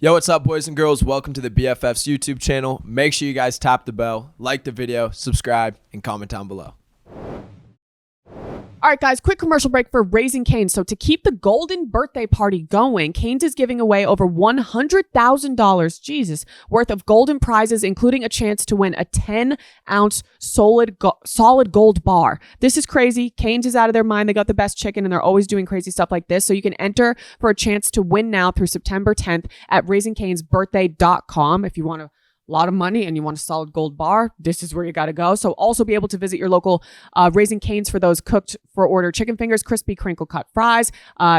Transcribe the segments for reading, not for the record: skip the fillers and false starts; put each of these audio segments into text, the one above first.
Yo, what's up, boys and girls? Welcome to the BFFs YouTube channel. Make sure you guys tap the bell, like the video, subscribe, and comment down below. All right, guys, quick commercial break for Raising Cane's. So to keep the golden birthday party going, Cane's is giving away over $100,000, Jesus, worth of golden prizes, including a chance to win a 10-ounce solid gold bar. This is crazy. Cane's is out of their mind. They got the best chicken, and they're always doing crazy stuff like this. So you can enter for a chance to win now through September 10th at raisingcanesbirthday.com. If you want a lot of money and you want a solid gold bar, this is where you got to go. So also be able to visit your local Raising Cane's for those cooked for order chicken fingers, crispy crinkle cut fries,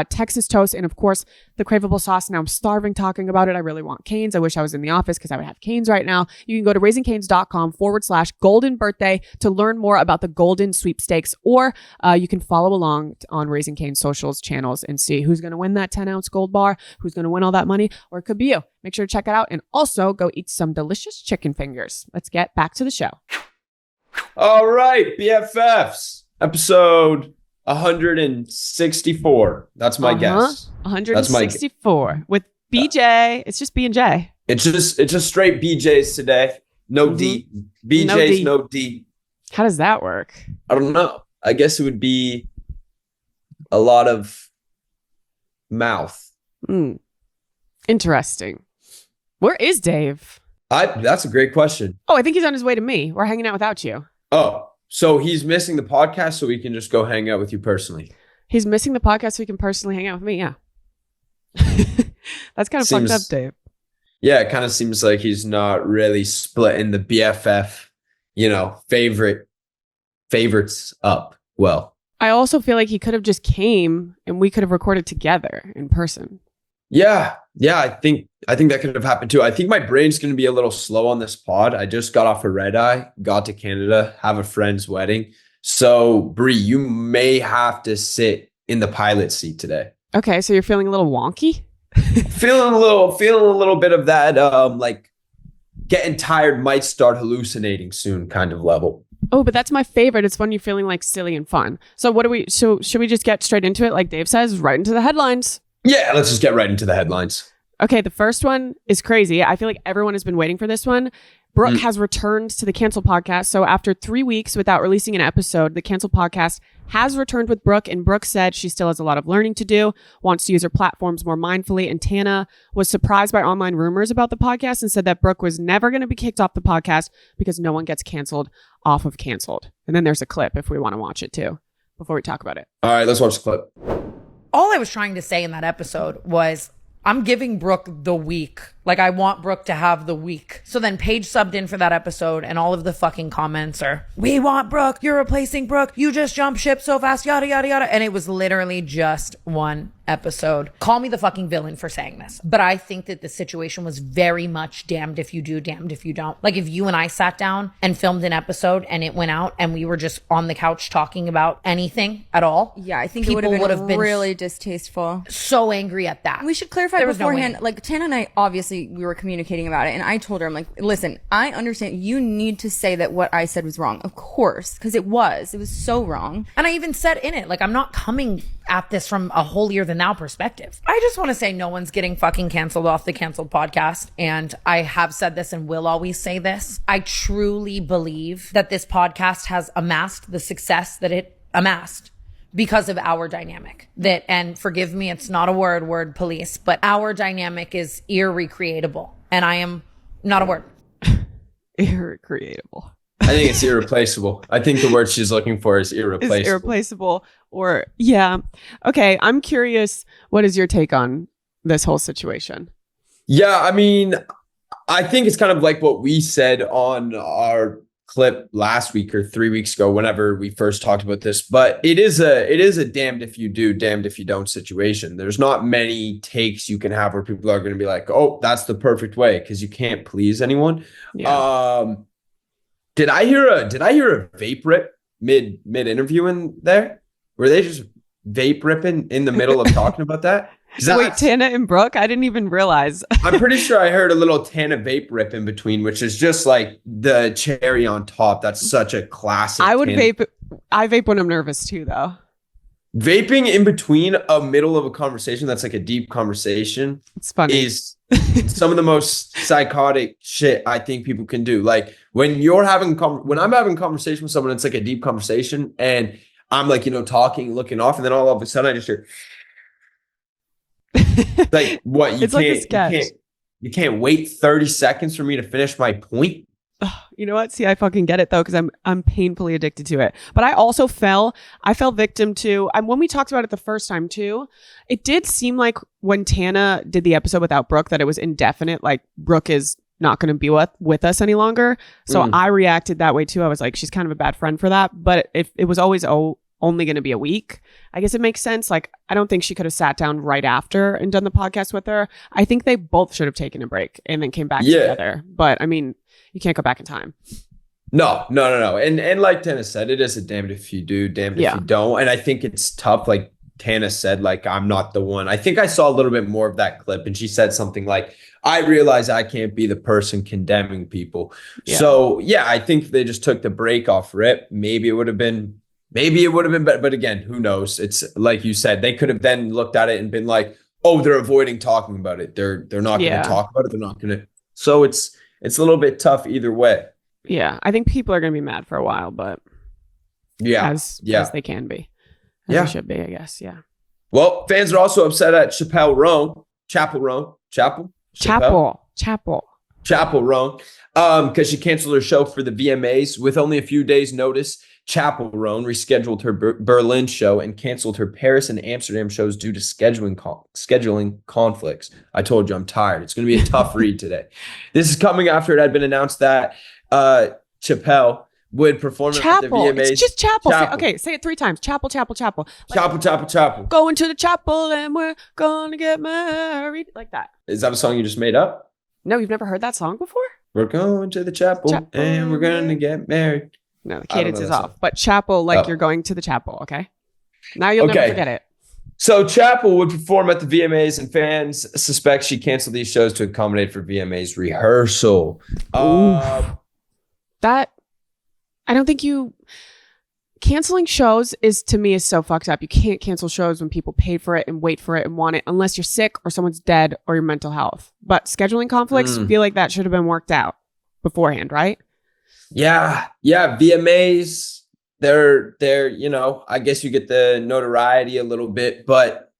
Texas toast, and of course the craveable sauce. Now I'm starving talking about it. I really want Cane's. I wish I was in the office because I would have Cane's right now. You can go to raisingcanes.com/golden birthday to learn more about the golden sweepstakes, or you can follow along on Raising Cane's socials channels and see who's going to win that 10-ounce gold bar, who's going to win all that money, or it could be you. Make sure to check it out and also go eat some delicious chicken fingers. Let's get back to the show. All right, BFFs, episode 164. That's my guess. 164 with BJ. It's just B and J. It's just straight BJs today. No D. BJs, no D. How does that work? I don't know. I guess it would be a lot of mouth. Interesting. Where is Dave? That's a great question. Oh, I think he's on his way to me. We're hanging out without you. Oh, so he's missing the podcast so we can just go hang out with you personally. He's missing the podcast so he can personally hang out with me, yeah. That's kind of fucked up, Dave. Yeah, it kind of seems like he's not really splitting the BFF, favorites up well. I also feel like he could have just came and we could have recorded together in person. Yeah, I think that could have happened too. I think my brain's going to be a little slow on this pod. I just got off a red eye, got to Canada, have a friend's wedding. So, Bri, you may have to sit in the pilot seat today. Okay, so you're feeling a little wonky? feeling a little bit of that, like getting tired, might start hallucinating soon kind of level. Oh, but that's my favorite. It's when you're feeling like silly and fun. So should we just get straight into it? Like Dave says, right into the headlines. Yeah, let's just get right into the headlines. Okay, the first one is crazy. I feel like everyone has been waiting for this one. Brooke has returned to the Cancel Podcast. So after 3 weeks without releasing an episode, the Cancel Podcast has returned with Brooke, and Brooke said she still has a lot of learning to do, wants to use her platforms more mindfully, and Tana was surprised by online rumors about the podcast and said that Brooke was never going to be kicked off the podcast because no one gets canceled off of Canceled. And then there's a clip if we want to watch it too, before we talk about it. All right, let's watch the clip. All I was trying to say in that episode was I'm giving Brooke the week. Like, I want Brooke to have the week. So then Paige subbed in for that episode, and all of the fucking comments are, we want Brooke, you're replacing Brooke, you just jumped ship so fast, yada, yada, yada. And it was literally just one episode. Call me the fucking villain for saying this. But I think that the situation was very much damned if you do, damned if you don't. Like, if you and I sat down and filmed an episode and it went out and we were just on the couch talking about anything at all. Yeah, I think it would have been really distasteful. So angry at that. We should clarify beforehand. Like, Tana and I, obviously, we were communicating about it, and I told her, I'm like, listen, I understand you need to say that what I said was wrong, of course, because it was so wrong. And I even said in it, like, I'm not coming at this from a holier than thou perspective. I just want to say no one's getting fucking canceled off the Canceled Podcast. And I have said this and will always say this. I truly believe that this podcast has amassed the success that it amassed because of our dynamic. That, and forgive me, it's not a word police, but our dynamic is irrecreatable. And I am not a word. Irrecreatable. I think it's irreplaceable. I think the word she's looking for is irreplaceable. It's irreplaceable. Or, yeah. Okay, I'm curious, what is your take on this whole situation? Yeah, I mean, I think it's kind of like what we said on our clip last week or 3 weeks ago, whenever we first talked about this, but it is a damned if you do, damned if you don't situation. There's not many takes you can have where people are going to be like, oh, that's the perfect way, because you can't please anyone. Yeah. Did I hear a vape rip mid interview in there? Were they just vape ripping in the middle of talking about that? Wait, Tana and Brooke? I didn't even realize. I'm pretty sure I heard a little Tana vape rip in between, which is just like the cherry on top. That's such a classic. I vape when I'm nervous too, though. Vaping in between a middle of a conversation that's like a deep conversation. It's funny. Some of the most psychotic shit I think people can do. Like when I'm having a conversation with someone, it's like a deep conversation, and I'm like, talking, looking off, and then all of a sudden I just hear like, what? It's like a sketch. You can't wait 30 seconds for me to finish my point. You know what? See, I fucking get it though, because I'm painfully addicted to it. But I also fell victim to, and when we talked about it the first time too, it did seem like when Tana did the episode without Brooke that it was indefinite. Like Brooke is not going to be with us any longer. So I reacted that way too. I was like, she's kind of a bad friend for that. But it was always only going to be a week, I guess it makes sense. Like, I don't think she could have sat down right after and done the podcast with her. I think they both should have taken a break and then came back together. But I mean, you can't go back in time. No. And like Tana said, it is a damned if you do, damned if you don't. And I think it's tough. Like Tana said, like, I'm not the one. I think I saw a little bit more of that clip, and she said something like, I realize I can't be the person condemning people. Yeah. So yeah, I think they just took the break off rip. Maybe it would have been better. But again, who knows? It's like you said, they could have then looked at it and been like, oh, they're avoiding talking about it. They're not going to talk about it. They're not going to. So it's a little bit tough either way. Yeah. I think people are going to be mad for a while, but as they can be. As they should be, I guess. Yeah. Well, fans are also upset at Chappell Roan, Chappell Roan, because she canceled her show for the VMAs with only a few days' notice. Chappell Roan rescheduled her Berlin show and canceled her Paris and Amsterdam shows due to scheduling conflicts. I told you I'm tired. It's going to be a tough read today. This is coming after it had been announced that Chappell would perform at the VMAs. It's just Chappell. Okay, say it 3 times. Chappell. Like, Chappell. Going to the chapel and we're going to get married. Like that. Is that a song you just made up? No, you've never heard that song before? We're going to the chapel and we're going to get married. No, the cadence is off. But chapel, like you're going to the chapel, okay? Now you'll never forget it. So Chappell would perform at the VMAs, and fans suspect she canceled these shows to accommodate for VMAs rehearsal. That, I don't think canceling shows is so fucked up. You can't cancel shows when people pay for it and wait for it and want it unless you're sick or someone's dead or your mental health. But scheduling conflicts, I feel like that should have been worked out beforehand, right? Yeah. VMAs, they're, I guess you get the notoriety a little bit, but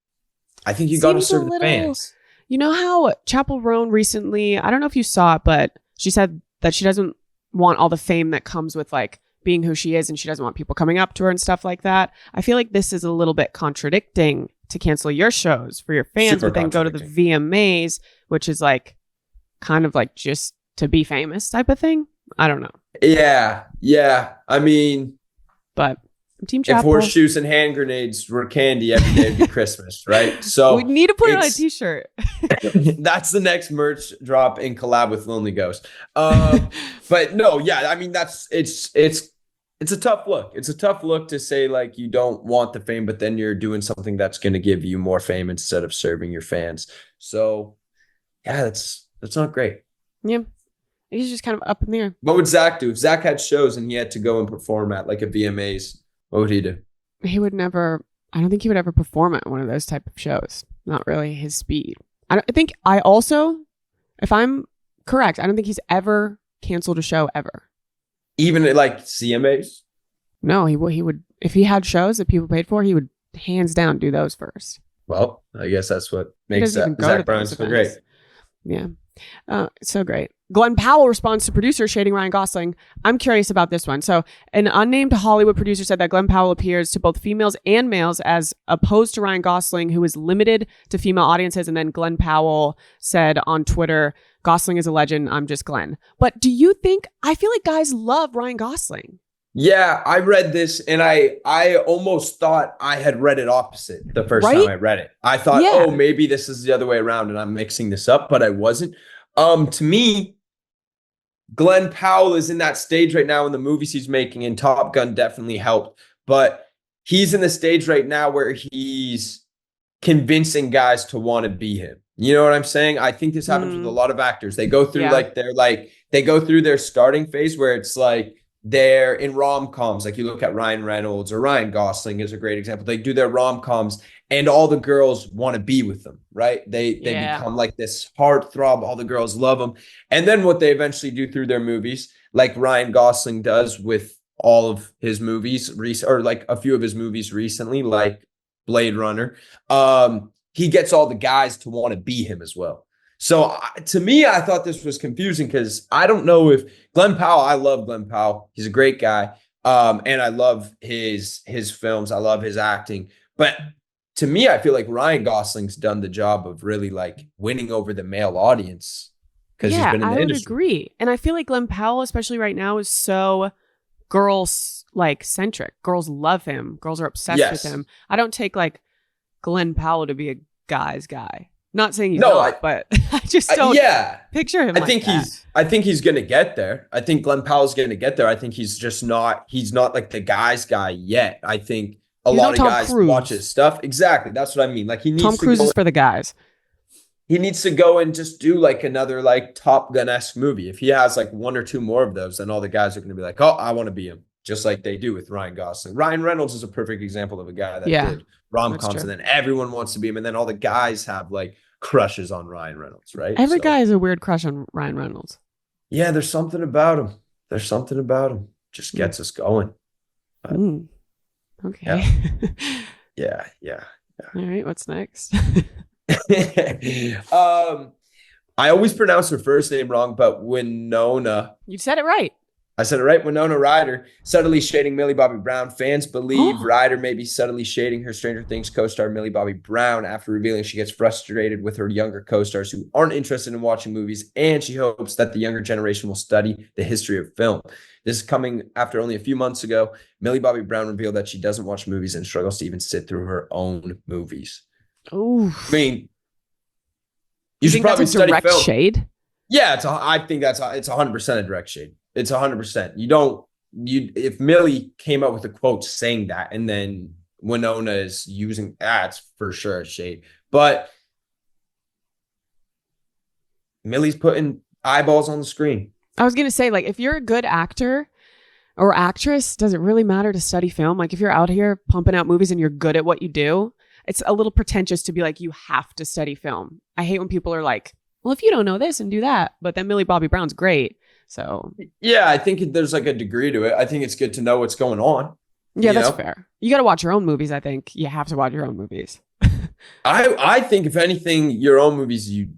I think you got to serve the fans. You know how Chappell Roan recently, I don't know if you saw it, but she said that she doesn't want all the fame that comes with like being who she is, and she doesn't want people coming up to her and stuff like that. I feel like this is a little bit contradicting to cancel your shows for your fans, but then go to the VMAs, which is like kind of like just to be famous type of thing. I don't know. Yeah. I mean, but Team Chappell. If horseshoes and hand grenades were candy every day, it'd be Christmas, right? So we need to put it on a t-shirt. That's the next merch drop in collab with Lonely Ghost. But no, yeah, I mean it's a tough look. It's a tough look to say like you don't want the fame, but then you're doing something that's going to give you more fame instead of serving your fans. So yeah, that's not great. Yeah. He's just kind of up in the air. What would Zach do? If Zach had shows and he had to go and perform at like a VMAs, what would he do? He would never, I don't think he would ever perform at one of those type of shows. Not really his speed. If I'm correct, I don't think he's ever canceled a show ever. Even at like CMAs? No, he would, if he had shows that people paid for, he would hands down do those first. Well, I guess that's what makes Zach Bryan so great. Yeah. So great. Glen Powell responds to producer shading Ryan Gosling. I'm curious about this one. So an unnamed Hollywood producer said that Glen Powell appears to both females and males as opposed to Ryan Gosling, who is limited to female audiences. And then Glen Powell said on Twitter, Gosling is a legend. I'm just Glen. But do you think, I feel like guys love Ryan Gosling. Yeah, I read this and I almost thought I had read it opposite the first time I read it. I thought, oh, maybe this is the other way around and I'm mixing this up, but I wasn't. To me, Glen Powell is in that stage right now in the movies he's making, and Top Gun definitely helped. But he's in the stage right now where he's convincing guys to want to be him. You know what I'm saying? I think this happens with a lot of actors. They go through they go through their starting phase where it's like they're in rom-coms. Like you look at Ryan Reynolds or Ryan Gosling is a great example. They do their rom-coms and all the girls want to be with them, right? They Yeah. become like this heartthrob. All the girls love them. And then what they eventually do through their movies, like Ryan Gosling does with all of his movies, or like a few of his movies recently, like Blade Runner, he gets all the guys to want to be him as well. So to me, I thought this was confusing because I don't know if Glen Powell, I love Glen Powell. He's a great guy. And I love his films. I love his acting. But to me, I feel like Ryan Gosling's done the job of really like winning over the male audience because he's been in the industry. I would agree. And I feel like Glen Powell, especially right now, is so girls like centric. Girls love him. Girls are obsessed with him. I don't take like Glen Powell to be a guy's guy. Not saying he's not, but I just don't picture him. I think he's gonna get there. I think Glen Powell's gonna get there. I think he's not like the guy's guy yet. I think a lot of guys watch his stuff. Exactly. That's what I mean. Like he needs Tom Cruise is for the guys. He needs to go and just do like another like Top Gun-esque movie. If he has like one or two more of those, then all the guys are going to be like, oh, I want to be him. Just like they do with Ryan Gosling. Ryan Reynolds is a perfect example of a guy that did rom-coms, and then everyone wants to be him. And then all the guys have like crushes on Ryan Reynolds, right? Every guy has a weird crush on Ryan Reynolds. Yeah, there's something about him. Just gets us going. Okay. Yeah. All right, what's next? I always pronounce her first name wrong, but Winona. You said it right. I said it right. Winona Ryder subtly shading Millie Bobby Brown. Fans believe Ryder may be subtly shading her Stranger Things co-star Millie Bobby Brown after revealing she gets frustrated with her younger co-stars who aren't interested in watching movies, and she hopes that the younger generation will study the history of film. This is coming after only a few months ago. Millie Bobby Brown revealed that she doesn't watch movies and struggles to even sit through her own movies. Oh, I mean, you should probably that's a study direct film. Shade? Yeah, I think it's 100% a direct shade. It's 100%. If Millie came up with a quote saying that, and then Winona is using that's for sure a shade. But Millie's putting eyeballs on the screen. I was gonna say, like, if you're a good actor or actress, does it really matter to study film? Like, if you're out here pumping out movies and you're good at what you do, it's a little pretentious to be like, you have to study film. I hate when people are like, well, if you don't know this and do that, but then Millie Bobby Brown's great. So yeah, I think there's like a degree to it. I think it's good to know what's going on. Yeah, that's fair. You got to watch your own movies. I think you have to watch your own movies. I think if anything, your own movies you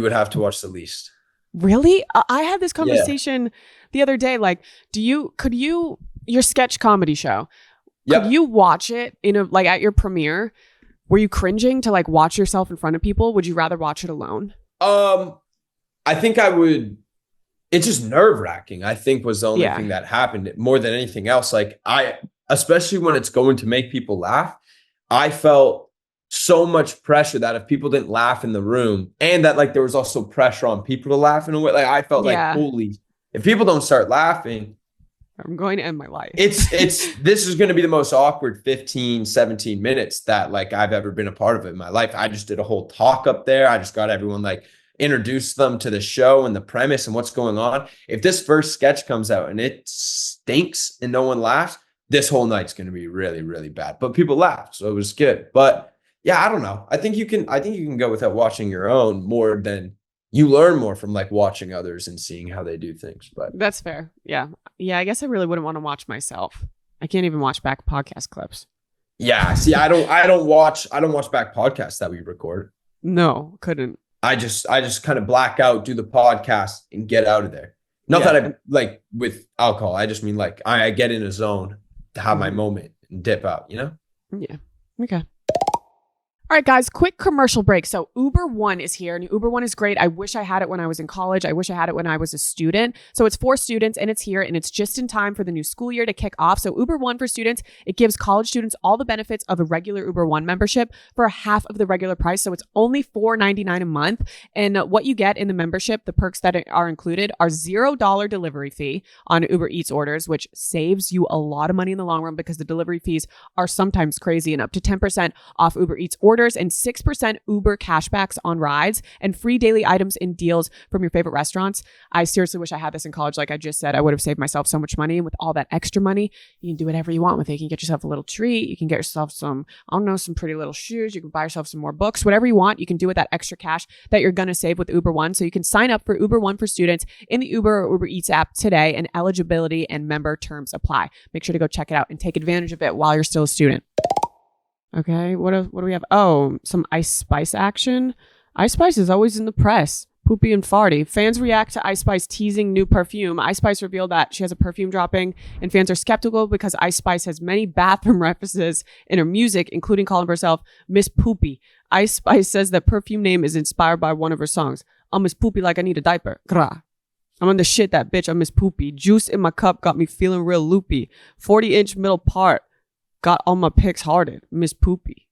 would have to watch the least. Really? I had this conversation the other day. Like, could you your sketch comedy show? Could you watch it at your premiere? Were you cringing to like watch yourself in front of people? Would you rather watch it alone? I think I would. It's just nerve-wracking, I think, was the only thing that happened more than anything else. Like especially when it's going to make people laugh, I felt so much pressure that if people didn't laugh in the room, and that like there was also pressure on people to laugh in a way, like I felt like, holy, if people don't start laughing, I'm going to end my life. This is going to be the most awkward 15, 17 minutes that like I've ever been a part of in my life. I just did a whole talk up there. I just got everyone like introduce them to the show and the premise and what's going on. If this first sketch comes out and it stinks and no one laughs, this whole night's going to be really, really bad. But people laughed, so it was good. But yeah, I don't know. I think you can go without watching your own more than you learn more from like watching others and seeing how they do things. But that's fair. Yeah. Yeah. I guess I really wouldn't want to watch myself. I can't even watch back podcast clips. Yeah. See, I don't watch back podcasts that we record. No, couldn't. I just kind of black out, do the podcast and get out of there. Not that I like with alcohol. I just mean like I get in a zone to have my moment and dip out, you know? Yeah. Okay. All right, guys, quick commercial break. So Uber One is here, and Uber One is great. I wish I had it when I was in college. I wish I had it when I was a student. So it's for students, and it's here, and it's just in time for the new school year to kick off. So Uber One for students, it gives college students all the benefits of a regular Uber One membership for half of the regular price. So it's only $4.99 a month. And what you get in the membership, the perks that are included are $0 delivery fee on Uber Eats orders, which saves you a lot of money in the long run because the delivery fees are sometimes crazy, and up to 10% off Uber Eats orders. orders and 6% Uber cashbacks on rides and free daily items and deals from your favorite restaurants. I seriously wish I had this in college. Like I just said, I would have saved myself so much money. And with all that extra money, you can do whatever you want with it. You can get yourself a little treat. You can get yourself some, I don't know, some pretty little shoes. You can buy yourself some more books, whatever you want. You can do with that extra cash that you're going to save with Uber One. So you can sign up for Uber One for students in the Uber or Uber Eats app today, and eligibility and member terms apply. Make sure to go check it out and take advantage of it while you're still a student. Okay, what do we have? Oh, some Ice Spice action. Ice Spice is always in the press. Poopy and farty. Fans react to Ice Spice teasing new perfume. Ice Spice revealed that she has a perfume dropping, and fans are skeptical because Ice Spice has many bathroom references in her music, including calling herself Miss Poopy. Ice Spice says that perfume name is inspired by one of her songs. I'm Miss Poopy like I need a diaper. Grah. I'm on the shit that bitch. I'm Miss Poopy. Juice in my cup got me feeling real loopy. 40-inch middle part. Got all my pics hearted. Miss Poopy.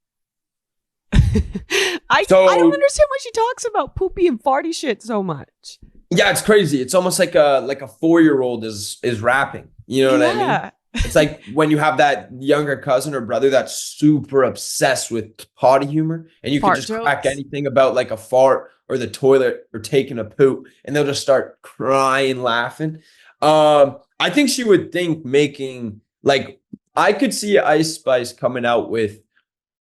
I don't understand why she talks about poopy and farty shit so much. Yeah, it's crazy. It's almost like a 4-year-old is rapping. You know what I mean? It's like when you have that younger cousin or brother that's super obsessed with potty humor, and you can just crack anything about like a fart or the toilet or taking a poop, and they'll just start crying, laughing. I think she would think making like, I could see Ice Spice coming out with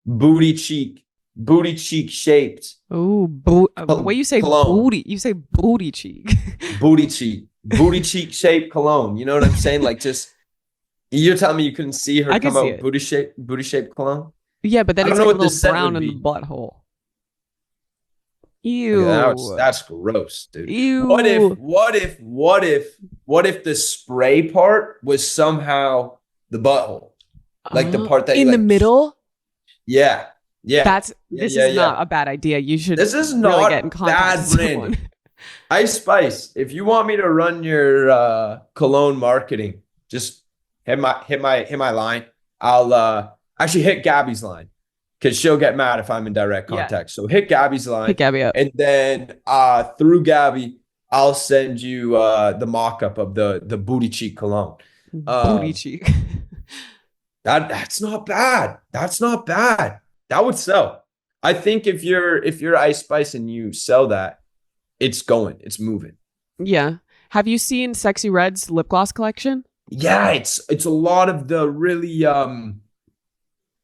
booty cheek shaped. Oh, the way you say cologne. booty, you say booty cheek. booty cheek shaped cologne. You know what I'm saying? Like, just you're telling me you couldn't see her come out booty shaped cologne? Yeah, but then it's like a little brown in the butthole. Ew. Yeah, that's gross, dude. Ew. What if the spray part was somehow the butthole, like the part that in the middle? Yeah. This is not a bad idea. You should. This is really not get in contact with someone. Ice Spice, if you want me to run your cologne marketing, just hit my line. I'll actually hit Gabby's line, because she'll get mad if I'm in direct contact. Yeah. So hit Gabby's line. Hit Gabby up. And then through Gabby, I'll send you the mock-up of the booty cheek cologne. Booty cheek. That's not bad. That would sell. I think if you're Ice Spice and you sell that, it's moving. Yeah. Have you seen Sexy Red's lip gloss collection? Yeah, it's a lot of the really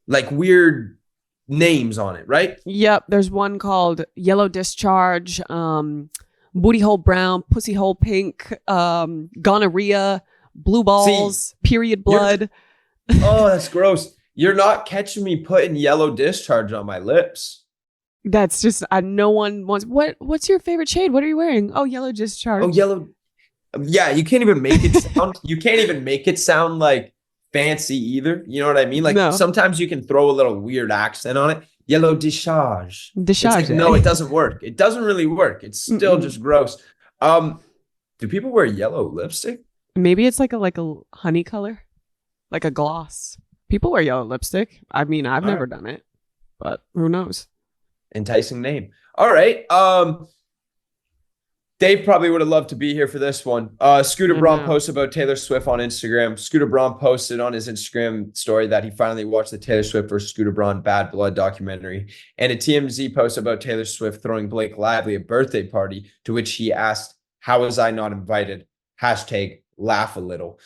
like weird names on it, right? Yep. There's one called Yellow Discharge, Booty Hole Brown, Pussy Hole Pink, Gonorrhea, Blue Balls, Period Blood. Oh, that's gross. You're not catching me putting Yellow Discharge on my lips. That's just no one wants. What's your favorite shade? What are you wearing? Oh, Yellow Discharge. Oh, yellow. Yeah, you can't even make it sound. You can't even make it sound like fancy either. You know what I mean? Like sometimes you can throw a little weird accent on it. Yellow Discharge. Discharge. Like, no, it doesn't work. It doesn't really work. It's still just gross. Do people wear yellow lipstick? Maybe it's like a honey color, like a gloss. People wear yellow lipstick. I mean, I've never done it, but who knows? Enticing name. All right. Dave probably would have loved to be here for this one. Scooter Braun posted about Taylor Swift on Instagram. Scooter Braun posted on his Instagram story that he finally watched the Taylor Swift vs. Scooter Braun Bad Blood documentary. And a TMZ post about Taylor Swift throwing Blake Lively a birthday party, to which he asked, "How was I not invited?" # laugh a little.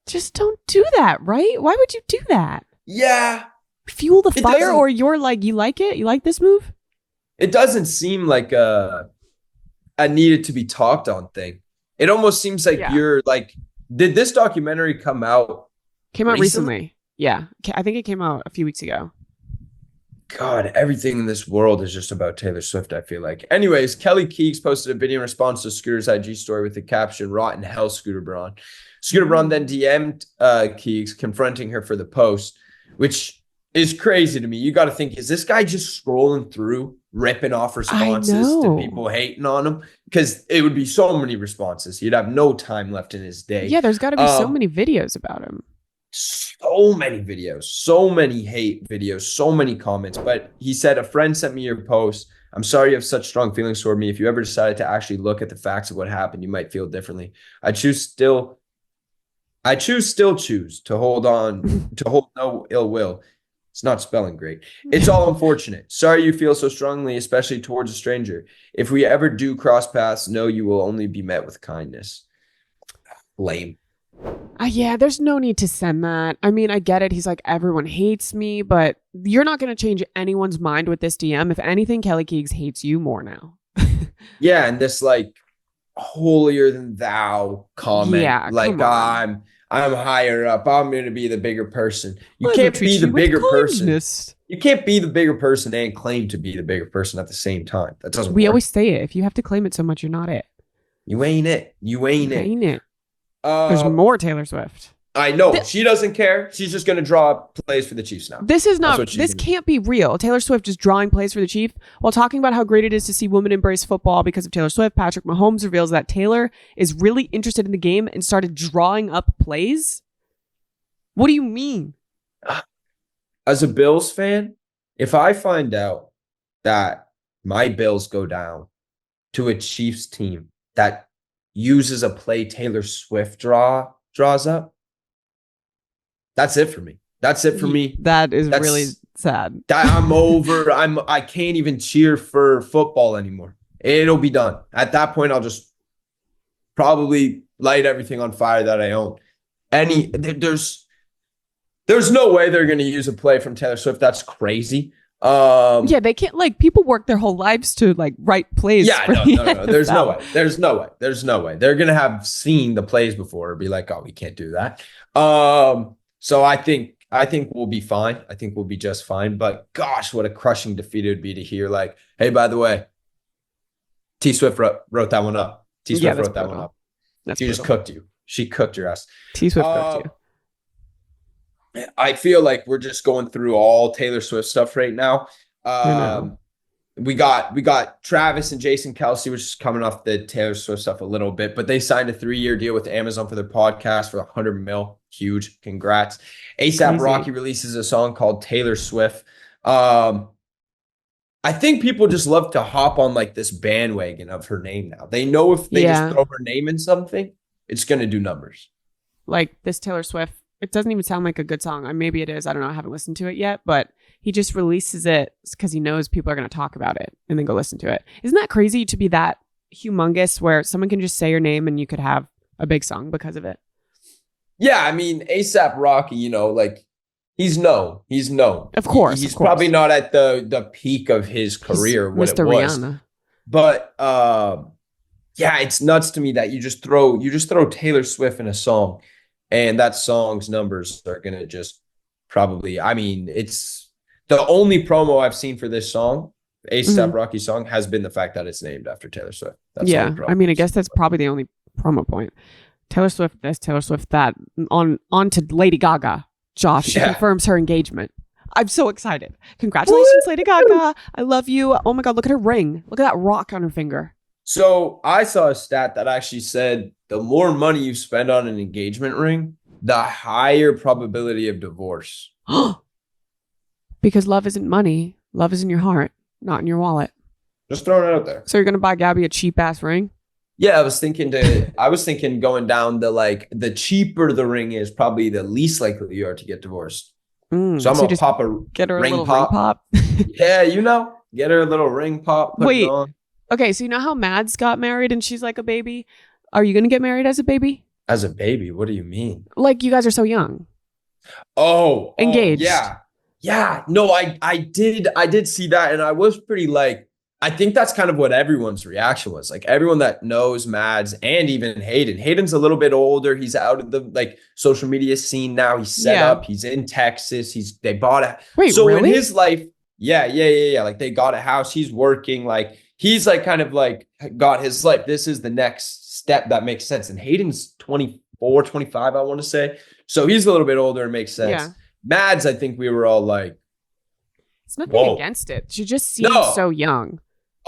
Just don't do that, right? Why would you do that? Yeah. Fuel the fire, or you're like, you like it? You like this move? It doesn't seem like a needed to be talked on thing. It almost seems like you're like, did this documentary come out? Came out recently. Yeah. I think it came out a few weeks ago. God, everything in this world is just about Taylor Swift, I feel like. Anyways, Kelly Keegs posted a video in response to Scooter's IG story with the caption, "Rotten hell, Scooter Braun." Scooter Braun then DM'd Keegs, confronting her for the post, which is crazy to me. You got to think, is this guy just scrolling through, ripping off responses to people hating on him? Because it would be so many responses. He'd have no time left in his day. Yeah, there's got to be so many videos about him. So many videos, so many hate videos, so many comments. But he said, "A friend sent me your post. I'm sorry you have such strong feelings toward me. If you ever decided to actually look at the facts of what happened, you might feel differently. I choose to hold no ill will. It's not spelling great. It's all unfortunate. Sorry you feel so strongly, especially towards a stranger. If we ever do cross paths, know you will only be met with kindness. Lame. Yeah, there's no need to send that. I mean, I get it. He's like, everyone hates me, but you're not going to change anyone's mind with this DM. If anything, Kelly Keegs hates you more now. Yeah, and this like holier than thou comment. Yeah, like come on. I'm higher up. I'm going to be the bigger person. You Well, can't they be treat the you with bigger person. kindness. You can't be the bigger person and claim to be the bigger person at the same time. That doesn't We work. always say it. If you have to claim it so much, you're not it. You ain't it. You ain't it. Ain't it? There's more Taylor Swift. I know. She doesn't care. She's just going to draw plays for the Chiefs now. This is not. what she's This gonna can't be real. Taylor Swift just drawing plays for the Chief while talking about how great it is to see women embrace football because of Taylor Swift. Patrick Mahomes reveals that Taylor is really interested in the game and started drawing up plays. What do you mean? As a Bills fan, if I find out that my Bills go down to a Chiefs team that uses a play Taylor Swift draws up, that's it for me. That's it for me. That is really sad. I'm over. I can't even cheer for football anymore. It'll be done. At that point, I'll just probably light everything on fire that I own. There's no way they're going to use a play from Taylor Swift. That's crazy. Yeah, they can't, like, people work their whole lives to like write plays. Yeah, for no. There's no NFL. way. There's no way. They're gonna have seen the plays before and be like, oh, we can't do that. So I think we'll be fine. I think we'll be just fine. But gosh, what a crushing defeat it would be to hear like, hey, by the way, T Swift wrote that one up. T Swift wrote that one up. She just cooked you. She cooked your ass. T Swift cooked you. I feel like we're just going through all Taylor Swift stuff right now. We got Travis and Jason Kelsey, which is coming off the Taylor Swift stuff a little bit, but they signed a 3-year deal with Amazon for their podcast for $100 million. Huge. Congrats. ASAP Rocky releases a song called Taylor Swift. I think people just love to hop on like this bandwagon of her name now. They know if they just throw her name in something, it's going to do numbers. Like this Taylor Swift, it doesn't even sound like a good song. Maybe it is. I don't know. I haven't listened to it yet, but he just releases it because he knows people are going to talk about it and then go listen to it. Isn't that crazy to be that humongous where someone can just say your name and you could have a big song because of it? Yeah, I mean, ASAP Rocky, like he's known. Of course. He's probably not at the peak of his career when Mr. it was. Rihanna. But yeah, it's nuts to me that you just throw Taylor Swift in a song and that song's numbers are going to just probably, I mean, it's the only promo I've seen for this song, ASAP Rocky song, has been the fact that it's named after Taylor Swift. That's the only promo. I mean, I guess that's probably the only promo point. Taylor Swift this, Taylor Swift that. On to Lady Gaga. Josh, she confirms her engagement. I'm so excited. Congratulations, Lady Gaga. I love you. Oh my God, look at her ring. Look at that rock on her finger. So I saw a stat that actually said the more money you spend on an engagement ring, the higher probability of divorce. Because love isn't money. Love is in your heart, not in your wallet. Just throwing it out there. So you're going to buy Gabby a cheap ass ring? Yeah, I was thinking going down the cheaper the ring is, probably the least likely you are to get divorced. So I'm going to pop get her a ring little pop. ring pop. Yeah, get her a little ring pop. Wait. Okay, so you know how Mads got married and she's like a baby? Are you going to get married as a baby? As a baby? What do you mean? Like you guys are so young. Oh. Engaged. Yeah. No, I did see that and I was pretty like, I think that's kind of what everyone's reaction was. Like everyone that knows Mads and even Hayden. Hayden's a little bit older. He's out of the social media scene now. He's set up. He's in Texas. They bought a Wait, so really? in his life, yeah. Like they got a house. He's working. Like he's like kind of like got his life. This is the next step that makes sense. And Hayden's 24, 25, I want to say. So he's a little bit older and makes sense. Yeah. Mads, I think we were all like, it's nothing against it. She just seems so young.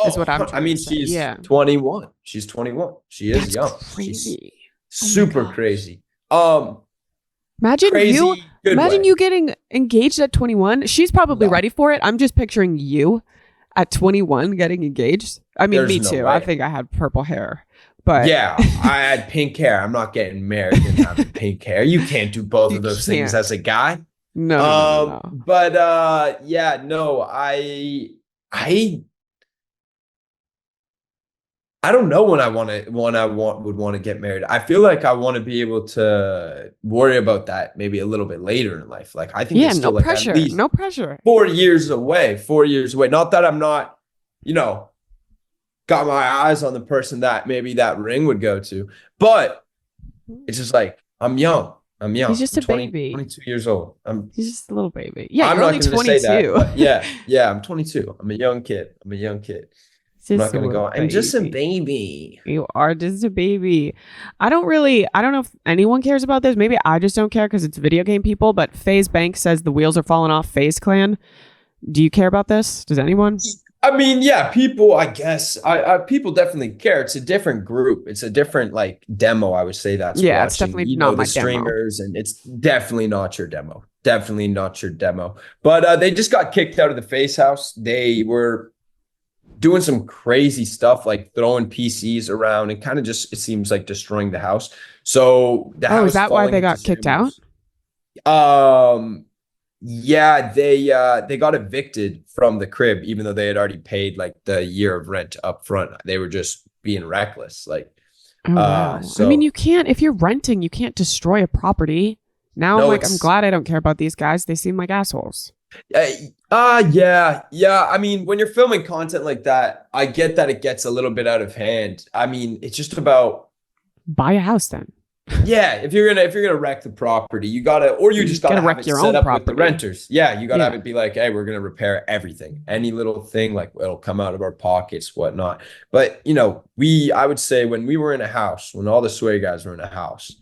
Is what I'm trying to say. She's 21. She's 21. She is That's young. Crazy. She's super crazy. Imagine crazy, you getting engaged at 21. She's probably ready for it. I'm just picturing you at 21 getting engaged. I mean, me too. I think I had purple hair. But yeah, I had pink hair. I'm not getting married and having pink hair. You can't do both of those things as a guy. No. But yeah, no, I don't know when would want to get married. I feel like I want to be able to worry about that maybe a little bit later in life. Like I think it's still no like pressure. at least No pressure. 4 years away. 4 years away. Not that I'm not, got my eyes on the person that maybe that ring would go to, but it's just like I'm young. He's just a baby. 22 years old. He's just a little baby. Yeah, I'm you're not only going to 22. say that. But yeah, I'm 22. I'm a young kid. I'm not going to go, I'm just a baby. You are just a baby. I don't know if anyone cares about this. Maybe I just don't care because it's video game people, but FaZe Bank says the wheels are falling off FaZe Clan. Do you care about this? Does anyone? I mean, yeah, people, I guess, people definitely care. It's a different group. It's a different, like, demo, I would say that's yeah, watching. it's definitely not my streamers, demo. And it's definitely not your demo. Definitely not your demo. But they just got kicked out of the FaZe house. They were doing some crazy stuff like throwing PCs around and kind of just, it seems like, destroying the house. So the house, is that why they got kicked out? Yeah, they got evicted from the crib, even though they had already paid like the year of rent up front. They were just being reckless. Like, wow. So, I mean, you can't, if you're renting, you can't destroy a property. Now No, I'm glad I don't care about these guys. They seem like assholes. yeah. I mean, when you're filming content like that, I get that it gets a little bit out of hand. I mean, it's just about buy a house then. Yeah, if you're gonna wreck the property, you just gotta have wreck it your set own up property. with the renters. Yeah, you gotta have it be like, hey, we're gonna repair everything. Any little thing, like it'll come out of our pockets, whatnot. But I would say when we were in a house, when all the Sway guys were in a house,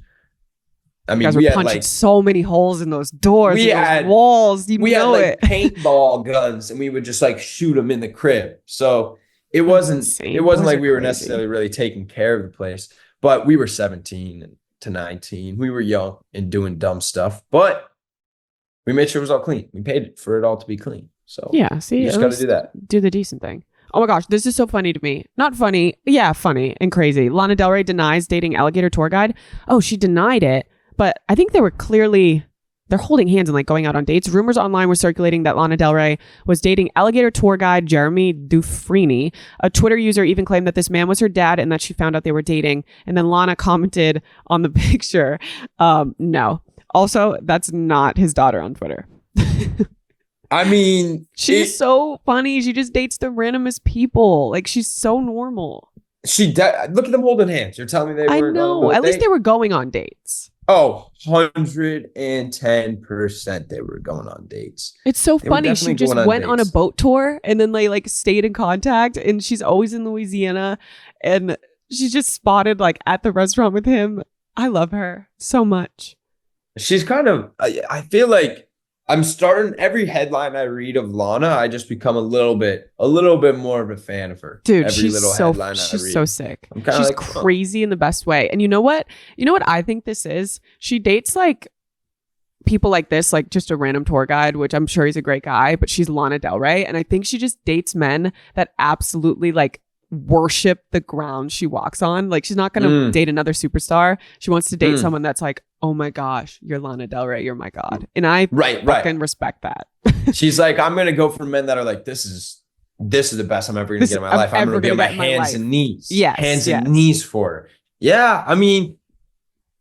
I mean, we had punching so many holes in those doors, those walls. We had like paintball guns, and we would just like shoot them in the crib. So it wasn't like we were necessarily really taking care of the place, but we were 17 to 19. We were young and doing dumb stuff, but we made sure it was all clean. We paid for it all to be clean. So yeah, see, you just got to do that. Do the decent thing. Oh my gosh, this is so funny to me. Not funny. Yeah, funny and crazy. Lana Del Rey denies dating alligator tour guide. Oh, she denied it, but I think they're holding hands and like going out on dates. Rumors online were circulating that Lana Del Rey was dating alligator tour guide Jeremy Dufresne. A Twitter user even claimed that this man was her dad and that she found out they were dating. And then Lana commented on the picture, no. Also, that's not his daughter on Twitter. I mean, she's so funny. She just dates the randomest people. Like, she's so normal. Look at them holding hands. You're telling me they were? I know. At least they were going on dates. Oh, 110% they were going on dates. It's so funny. She just went on a boat tour and then they like stayed in contact, and she's always in Louisiana, and she's just spotted like at the restaurant with him. I love her so much. She's kind of, I feel like I'm starting every headline I read of Lana, I just become a little bit more of a fan of her. Dude, she's so sick. She's crazy in the best way. And you know what? I think this is? She dates like people like this, like just a random tour guide, which I'm sure he's a great guy, but she's Lana Del Rey. And I think she just dates men that absolutely like worship the ground she walks on. Like, she's not gonna date another superstar. She wants to date someone that's like, oh my gosh, you're Lana Del Rey, you're my god. And I fucking respect that. She's like, I'm gonna go for men that are like, this is the best I'm ever gonna get in my life. I'm gonna be on my hands and knees. Hands and knees for her. Yeah, I mean,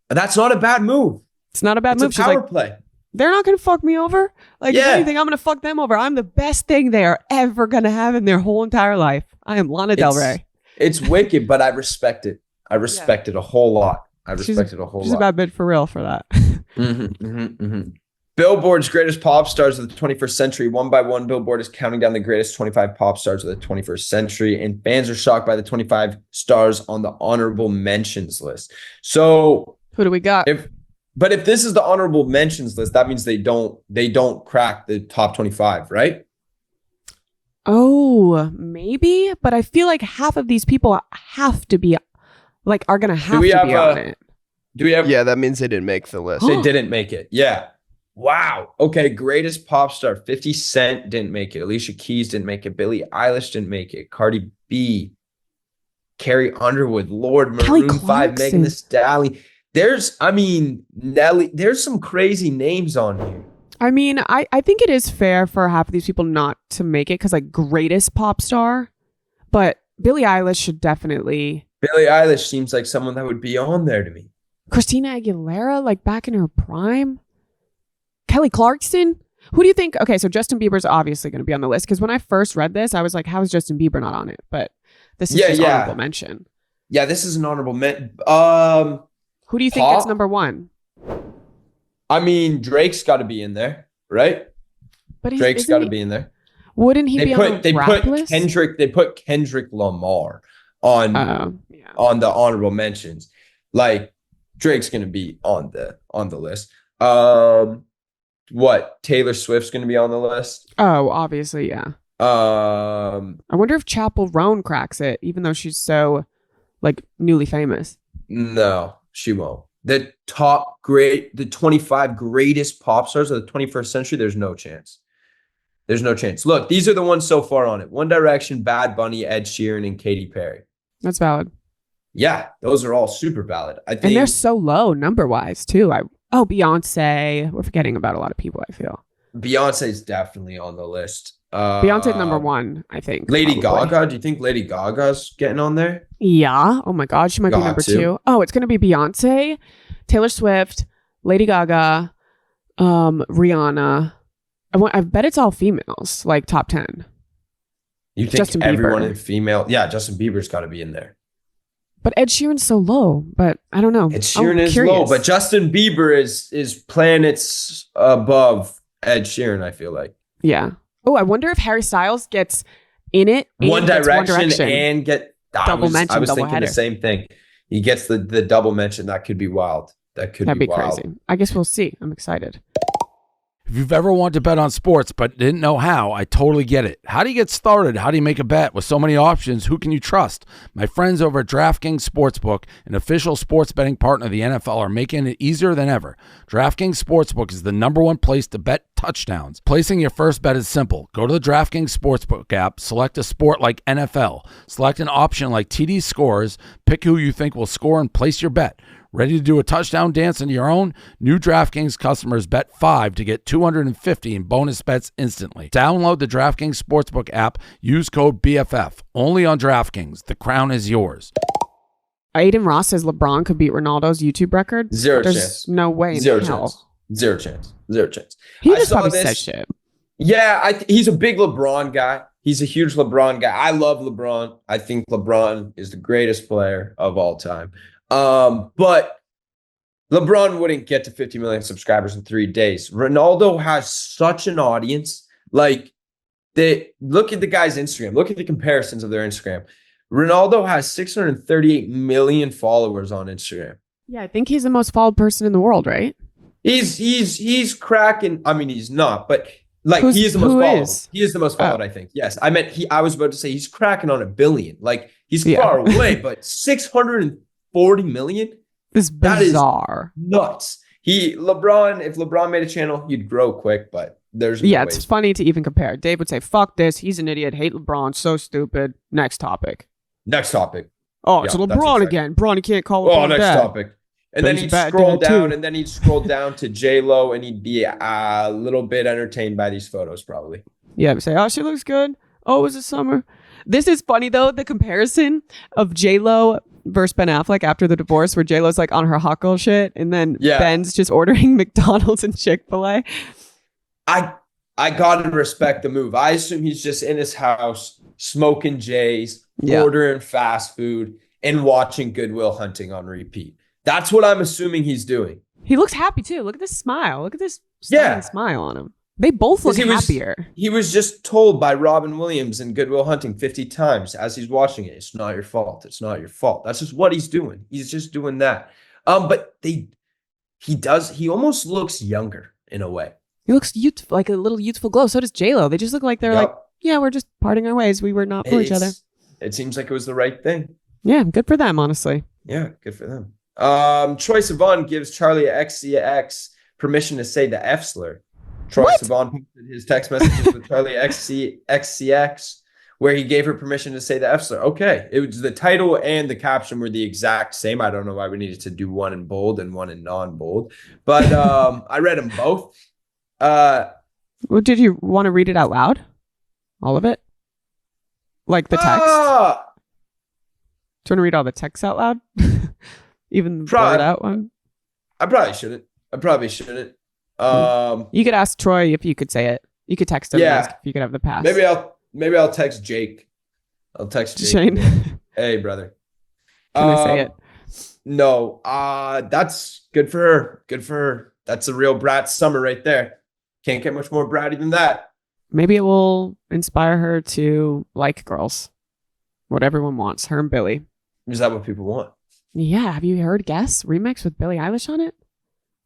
that's not a bad move. It's not a bad move. She's power play. They're not going to fuck me over. Like, if anything, I'm going to fuck them over. I'm the best thing they are ever going to have in their whole entire life. I am Lana Del Rey. It's wicked, but I respect it. I respect it a whole lot. She's a bad bit for real for that. Billboard's greatest pop stars of the 21st century. One by one, Billboard is counting down the greatest 25 pop stars of the 21st century, and fans are shocked by the 25 stars on the honorable mentions list. So who do we got? But if this is the honorable mentions list, that means they don't crack the top 25, right? Oh, maybe. But I feel like half of these people have to be like, are going to have to be on it. Do we have? Yeah, that means they didn't make the list. They didn't make it. Yeah. Wow. Okay. Greatest pop star. 50 Cent didn't make it. Alicia Keys didn't make it. Billie Eilish didn't make it. Cardi B, Carrie Underwood, Lord, Maroon 5, Megan Thee Stallion. Nelly, there's some crazy names on here. I mean, I think it is fair for half of these people not to make it because like greatest pop star, but Billie Eilish should definitely. Billie Eilish seems like someone that would be on there to me. Christina Aguilera, like back in her prime. Kelly Clarkson. Who do you think? Okay, so Justin Bieber's obviously going to be on the list because when I first read this, I was like, how is Justin Bieber not on it? But this is just honorable mention. Yeah, this is an honorable mention. Who do you think gets number one? I mean, Drake's got to be in there, right? But Drake's got to be in there. Wouldn't he be on the rap list? They put Kendrick Lamar on the honorable mentions. Like Drake's going to be on the list. What? Taylor Swift's going to be on the list? Oh, obviously, yeah. I wonder if Chappell Roan cracks it, even though she's so like newly famous. No, she won't. The 25 greatest pop stars of the 21st century, there's no chance. There's no chance. Look, these are the ones so far on it. One Direction, Bad Bunny, Ed Sheeran, and Katy Perry. That's valid. Yeah, those are all super valid. I think, and they're so low number-wise, too. Beyonce. We're forgetting about a lot of people, I feel. Beyonce's definitely on the list. Beyonce number one, I think. Lady Gaga. Do you think Lady Gaga's getting on there? Yeah. Oh my God, she might be number two. Oh, it's gonna be Beyonce, Taylor Swift, Lady Gaga, Rihanna. I bet it's all females, like top 10. You think Justin everyone Bieber. in female? Yeah, Justin Bieber's got to be in there. But Ed Sheeran's so low. But I don't know. Ed Sheeran is low, but Justin Bieber is planets above Ed Sheeran, I feel like. Yeah. Oh, I wonder if Harry Styles gets in it. One Direction and get double mention. I was thinking the same thing. He gets the double mention. That could be wild. That'd be wild. Crazy. I guess we'll see. I'm excited. If you've ever wanted to bet on sports but didn't know how, I totally get it. How do you get started? How do you make a bet? With so many options, who can you trust? My friends over at DraftKings Sportsbook, an official sports betting partner of the NFL, are making it easier than ever. DraftKings Sportsbook is the #1 place to bet touchdowns. Placing your first bet is simple. Go to the DraftKings Sportsbook app, select a sport like NFL, select an option like TD scores, pick who you think will score, and place your bet. Ready to do a touchdown dance on your own? New DraftKings customers bet $5 to get $250 in bonus bets instantly. Download the DraftKings Sportsbook app. Use code BFF. Only on DraftKings. The crown is yours. Aiden Ross says LeBron could beat Ronaldo's YouTube record. Zero There's chance. No way in Zero hell. chance. Zero chance. Zero chance. He just probably said shit. Yeah, he's a big LeBron guy. He's a huge LeBron guy. I love LeBron. I think LeBron is the greatest player of all time. But LeBron wouldn't get to 50 million subscribers in 3 days. Ronaldo has such an audience. Like, look at the guy's Instagram. Look at the comparisons of their Instagram. Ronaldo has 638 million followers on Instagram. Yeah, I think he's the most followed person in the world, right? He's cracking. I mean, he's not, but like he is the most followed. He is the most followed, I think. Yes, I was about to say he's cracking on 1 billion. Like he's far away, but 640 million. It's bizarre. That is nuts. If LeBron made a channel, he'd grow quick, but there's no it's funny to even compare. Dave would say, "Fuck this. He's an idiot. Hate LeBron. So stupid." Next topic. Oh, it's LeBron again. Bronny can't call LeBron next dad. topic. And then he'd scroll down, and then he'd scroll down to J-Lo, and he'd be a little bit entertained by these photos, probably. Yeah, say, "Oh, she looks good. Oh, it was a summer." This is funny though. The comparison of J-Lo versus Ben Affleck after the divorce, where J-Lo's like on her huckle shit, and then Ben's just ordering McDonald's and Chick-fil-A. I gotta respect the move. I assume he's just in his house smoking J's, ordering fast food, and watching Good Will Hunting on repeat. That's what I'm assuming he's doing. He looks happy too. Look at this smile. Look at this smile on him. They both look happier. He was just told by Robin Williams in Good Will Hunting 50 times as he's watching it, "It's not your fault. It's not your fault." That's just what he's doing. He's just doing that. But he almost looks younger in a way. He looks like a little youthful glow. So does J-Lo. They just look like they're like, yeah, we're just parting our ways. We were not for each other. It seems like it was the right thing. Yeah, good for them, honestly. Yeah, good for them. Troye Sivan gives Charlie XCX permission to say the F slur. Troye Sivan posted his text messages with Charlie XCX, where he gave her permission to say the F slur. Okay, it was the title and the caption were the exact same. I don't know why we needed to do one in bold and one in non-bold, but I read them both. Well, did you want to read it out loud? All of it? Like the text? Do you want to read all the text out loud? Even the blurred out one? I probably shouldn't. You could ask Troy if you could say it. You could text him and ask if you could have the pass. Maybe I'll text Jake. I'll text Jake. Shane. Hey, brother. Can I say it? No. That's good for her. Good for her. That's a real Brat summer right there. Can't get much more bratty than that. Maybe it will inspire her to like girls. What everyone wants. Her and Billy. Is that what people want? Yeah. Have you heard Guess remix with Billie Eilish on it?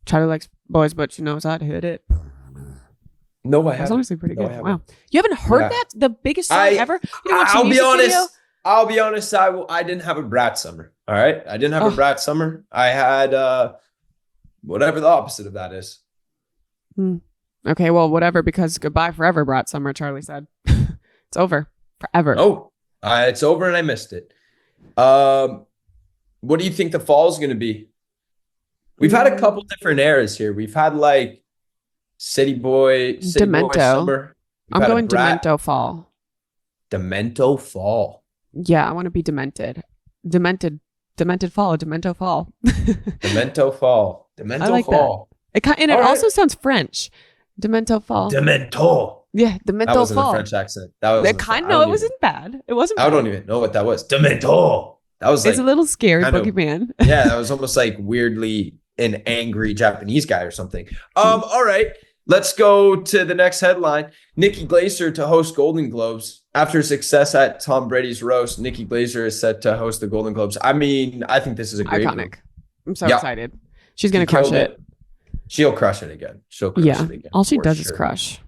Charlie likes boys, but she knows how to hit it. No, I haven't. That's honestly pretty good. No, Wow. You haven't heard that? The biggest song ever? You didn't watch the I'll be music honest. video? I'll be honest. I didn't have a Brat summer. All right. I didn't have a Brat summer. I had whatever the opposite of that is. Okay, well, whatever, because goodbye forever, Brat summer, Charlie said. It's over. Forever. Oh, it's over and I missed it. What do you think the fall is going to be? We've had a couple different eras here. We've had like City Boy Demento. Summer. I'm going Demento fall. Demento fall. Yeah, I want to be demented. Demented fall. Demento fall. Demento fall. Demento I like fall. That. It also sounds French. Demento fall. Demento. Yeah, Demento that wasn't fall. a French accent. That was it wasn't bad. It wasn't bad. I don't even know what that was. Demento. That was like, it's a little scary, boogeyman. Yeah, that was almost like weirdly an angry Japanese guy or something. All right. Let's go to the next headline. Nikki Glaser to host Golden Globes. After success at Tom Brady's roast, Nikki Glaser is set to host the Golden Globes. I mean, I think this is a great iconic. move. I'm so excited. She's going to crush it. She'll crush it again. She'll crush it again. All she does is crush.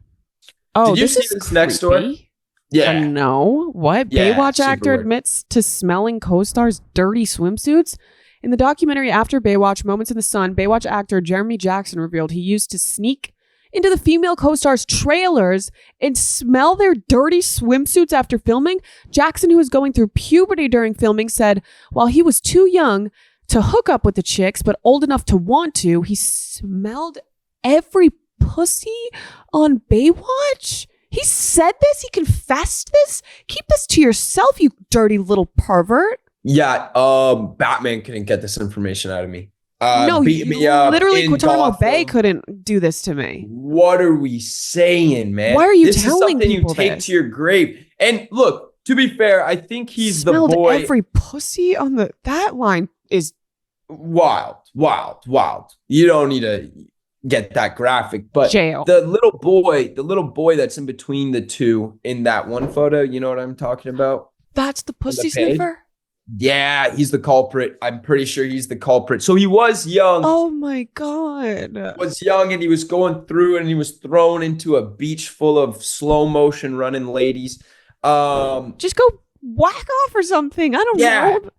Oh, did you see this next story? Yeah. No. What? Yeah, Baywatch actor weird. admits to smelling co-stars' dirty swimsuits? In the documentary After Baywatch, Moments in the Sun, Baywatch actor Jeremy Jackson revealed he used to sneak into the female co-stars' trailers and smell their dirty swimsuits after filming. Jackson, who was going through puberty during filming, said while he was too young to hook up with the chicks, but old enough to want to, he smelled every pussy on Baywatch. He said this? He confessed this? Keep this to yourself, you dirty little pervert. Yeah, Batman couldn't get this information out of me. No, beat me up literally, in Guantanamo Gotham. Bay couldn't do this to me. What are we saying, man? Why are you this telling is something people you take this? to your grave. And look, to be fair, I think he's Smelled the boy. every pussy on that line is Wild. You don't need to get that graphic, but jail. the little boy that's in between the two in that one photo, you know what I'm talking about? That's the pussy page? sniffer? Yeah, he's the culprit. I'm pretty sure he's the culprit. So he was young. Oh my God. Was young and he was going through and he was thrown into a beach full of slow motion running ladies. Just go whack off or something. I don't know.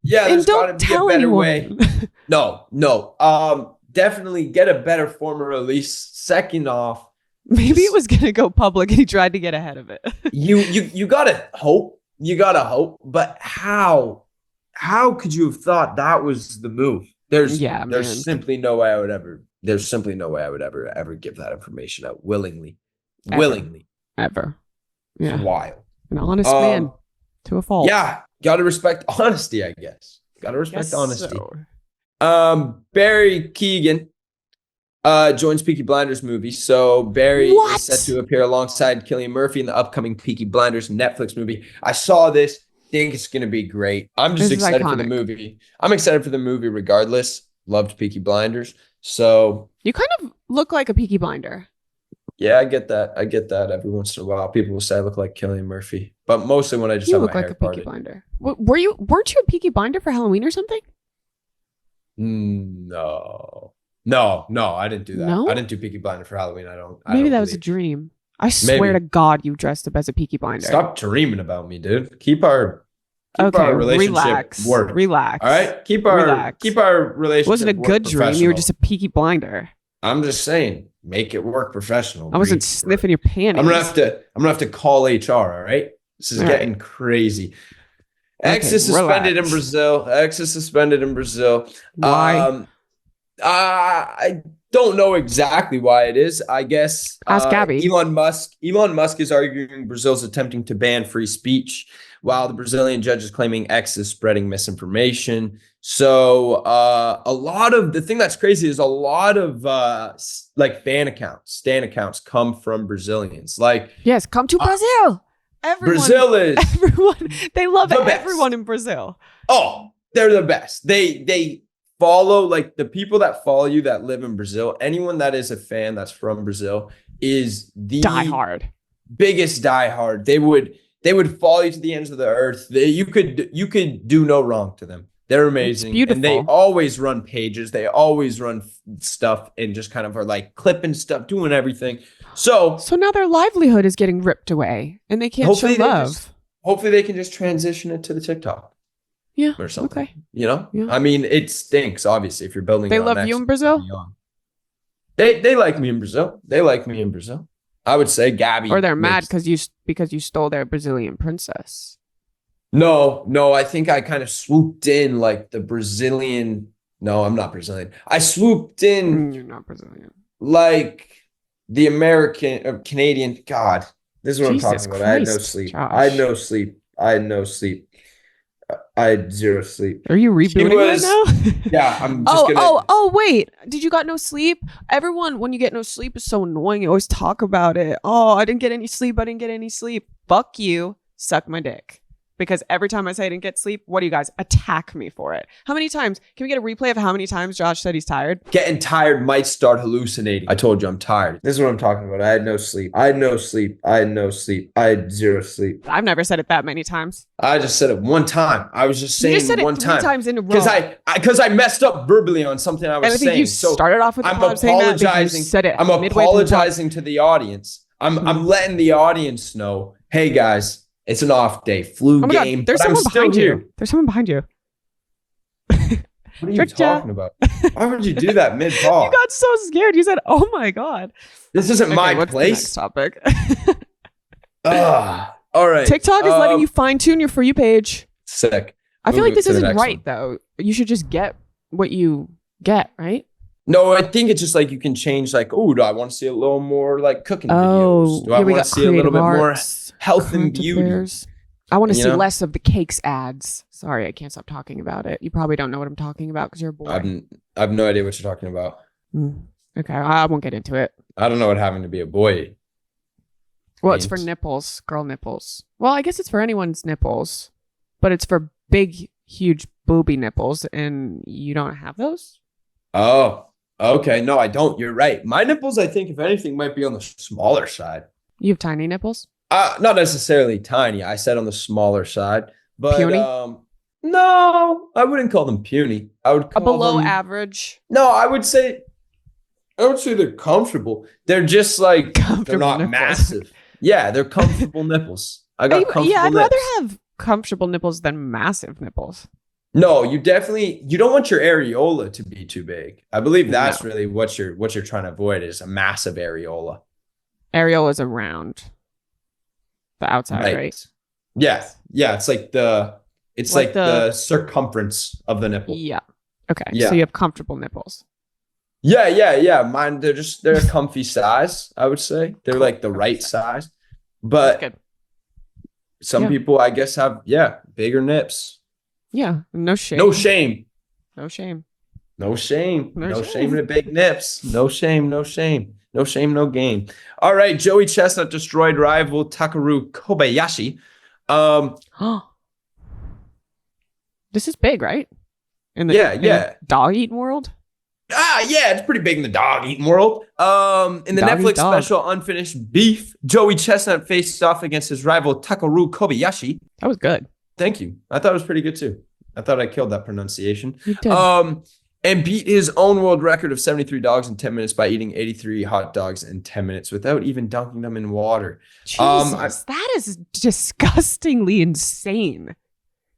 Yeah, And there's gotta don't be tell a better anyone. way. No. Definitely get a better form of release. Second off, Maybe it was going to go public and he tried to get ahead of it. you gotta hope. You gotta hope. But how could you have thought that was the move? There's simply no way I would ever give that information out willingly. Ever. It's Yeah. wild. An honest man to a fault. Yeah. Gotta respect honesty, I guess. Gotta respect Guess honesty. so. Barry Keoghan joins Peaky Blinders movie. So Barry What? is set to appear alongside Cillian Murphy in the upcoming Peaky Blinders Netflix movie. I saw this. Think it's gonna be great. I'm just This is excited for the iconic. movie. I'm excited for the movie regardless. Loved Peaky Blinders. So You kind of look like a Peaky Blinder. yeah, I get that. Every once in a while, people will say I look like Cillian Murphy, but mostly when I just You have look my like hair a Peaky parted. Blinder. Weren't you a Peaky Blinder for Halloween or something? No, I didn't do that. No? I didn't do Peaky Blinder for Halloween. I don't Maybe that was a believe. dream. I swear to God you dressed up as a Peaky Blinder. Stop dreaming about me, dude. Keep our relationship work. Relax. All right, keep our relationship. It wasn't a work good dream. You were professional. just a Peaky Blinder. I'm just saying, make it work professional. I wasn't Breathe. sniffing your panties. I'm gonna have to call HR. All right, this is All getting crazy. X Okay, is suspended relax. in Brazil. Why? I don't know exactly why it is. I guess Ask Gabby. Elon Musk is arguing Brazil's attempting to ban free speech, while the Brazilian judge is claiming X is spreading misinformation. So a lot of the thing that's crazy is a lot of like stan accounts come from Brazilians. Like, Yes, come to Brazil. Everyone, Brazil is everyone. They love the best. everyone in Brazil. oh, they're the best. They follow, like, the people that follow you that live in Brazil. Anyone that is a fan that's from Brazil is the Die hard. biggest diehard. They would follow you to the ends of the earth. You could do no wrong to them. They're amazing. beautiful. And they always run pages. They always run stuff and just kind of are like clipping stuff, doing everything. So now their livelihood is getting ripped away, and they can't show love. hopefully they can just transition it to the TikTok Yeah. or something. Okay. You know? Yeah. I mean, it stinks, obviously, if you're building They it on love X, you in Brazil? They like me in Brazil. They like me in Brazil. I would say Gabby. Or they're mad makes- because you stole their Brazilian princess. No, I think I kind of swooped in like the Brazilian. No, I'm not Brazilian. I swooped in You're not Brazilian. like the American or Canadian. God, this is what Jesus I'm talking about. I had no Christ, sleep. Josh. I had no sleep. I had zero sleep. Are you rebooting right now? Yeah, I'm just gonna. Wait. Did you got no sleep? Everyone, when you get no sleep, is so annoying. You always talk about it. Oh, I didn't get any sleep. Fuck you. Suck my dick. Because every time I say I didn't get sleep, what do you guys attack me for it? How many times? Can we get a replay of how many times Josh said he's tired? Getting tired might start hallucinating. I told you I'm tired. This is what I'm talking about. I had no sleep. I had zero sleep. I've never said it that many times. I just said it one time. I was just saying You just said it one 3 time. times in a row. Because I messed up verbally on something I was And I think saying. you So started off with the I'm pod saying that, but you apologizing. said it I'm midway through the pod. apologizing to the audience. I'm letting the audience know, hey guys, it's an off day, flu Oh my game. God, there's but I'm someone still behind here. you. There's someone behind you. What are you Tricked ya. talking about? Why would you do that mid You pod? got so scared. You said, "Oh my God." This isn't Okay, my what's the next place. topic? All right. TikTok is letting you fine tune your For You page. Sick. I feel like Moving this to the isn't next right one. though. You should just get what you get, right? No, I think it's just like you can change, like, oh, do I want to see a little more like cooking videos? Do I here we want got to see a little bit creative more arts, health and current beauty? affairs. I want to You see know? less of the cakes ads. Sorry, I can't stop talking about it. You probably don't know what I'm talking about because you're a boy. I have no idea what you're talking about. Okay, I won't get into it. I don't know what having to be a boy. Well, it's for means. nipples, girl nipples. Well, I guess it's for anyone's nipples, but it's for big, huge booby nipples, and you don't have those? Oh, okay. No, I don't. You're right. My nipples, I think, if anything, might be on the smaller side. You have tiny nipples? Not necessarily tiny. I said on the smaller side, but Puny? no, I wouldn't call them puny. I would A call below them, average? No, I would say they're comfortable. They're just like they're Comfortable not nipples. massive. Yeah, they're comfortable nipples. I got comfortable Yeah, I'd nips. rather have comfortable nipples than massive nipples. No, you don't want your areola to be too big. I believe that's No. really what you're trying to avoid is a massive areola. Areola is around the outside, right? Yeah. It's like the Like the- circumference of the nipple. Yeah. Okay, Yeah. so you have comfortable nipples. Yeah. Mine, they're a comfy size, I would say. They're like the right size. But Good. some Yeah. people, I guess, have, bigger nips. Yeah, no shame. No shame. No shame. No shame. No No shame. shame in big nips. No shame. No shame. No shame, no game. All right. Joey Chestnut destroyed rival Takeru Kobayashi. This is big, right? In the Yeah. dog eating world? Yeah, it's pretty big in the dog eating world. In the Dog Netflix eat dog. special Unfinished Beef, Joey Chestnut faced off against his rival Takeru Kobayashi. That was good. Thank you. I thought it was pretty good too. I thought I killed that pronunciation. You did. And beat his own world record of 73 dogs in 10 minutes by eating 83 hot dogs in 10 minutes without even dunking them in water. Jesus, that is disgustingly insane.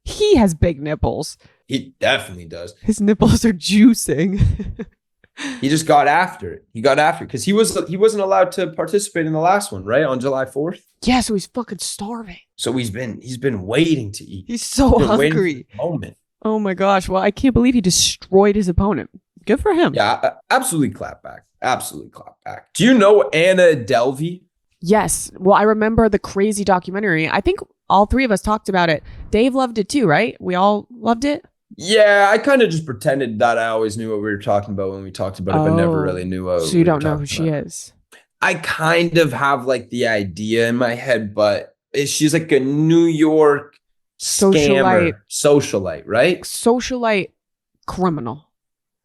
He has big nipples. He definitely does. His nipples are juicing. He just got after it. He got after it because he wasn't allowed to participate in the last one, right? On July 4th. Yeah, so he's fucking starving. So he's been waiting to eat. He's so He's been waiting for hungry. the moment. Oh my gosh. Well, I can't believe he destroyed his opponent. Good for him. Yeah, absolutely clap back. Absolutely clap back. Do you know Anna Delvey? Yes. Well, I remember the crazy documentary. I think all three of us talked about it. Dave loved it too, right? We all loved it. Yeah, I kind of just pretended that I always knew what we were talking about when we talked about it, but never really knew what So you don't know who she is? I kind of have like the idea in my head, but she's like a New York socialite, right? Socialite criminal.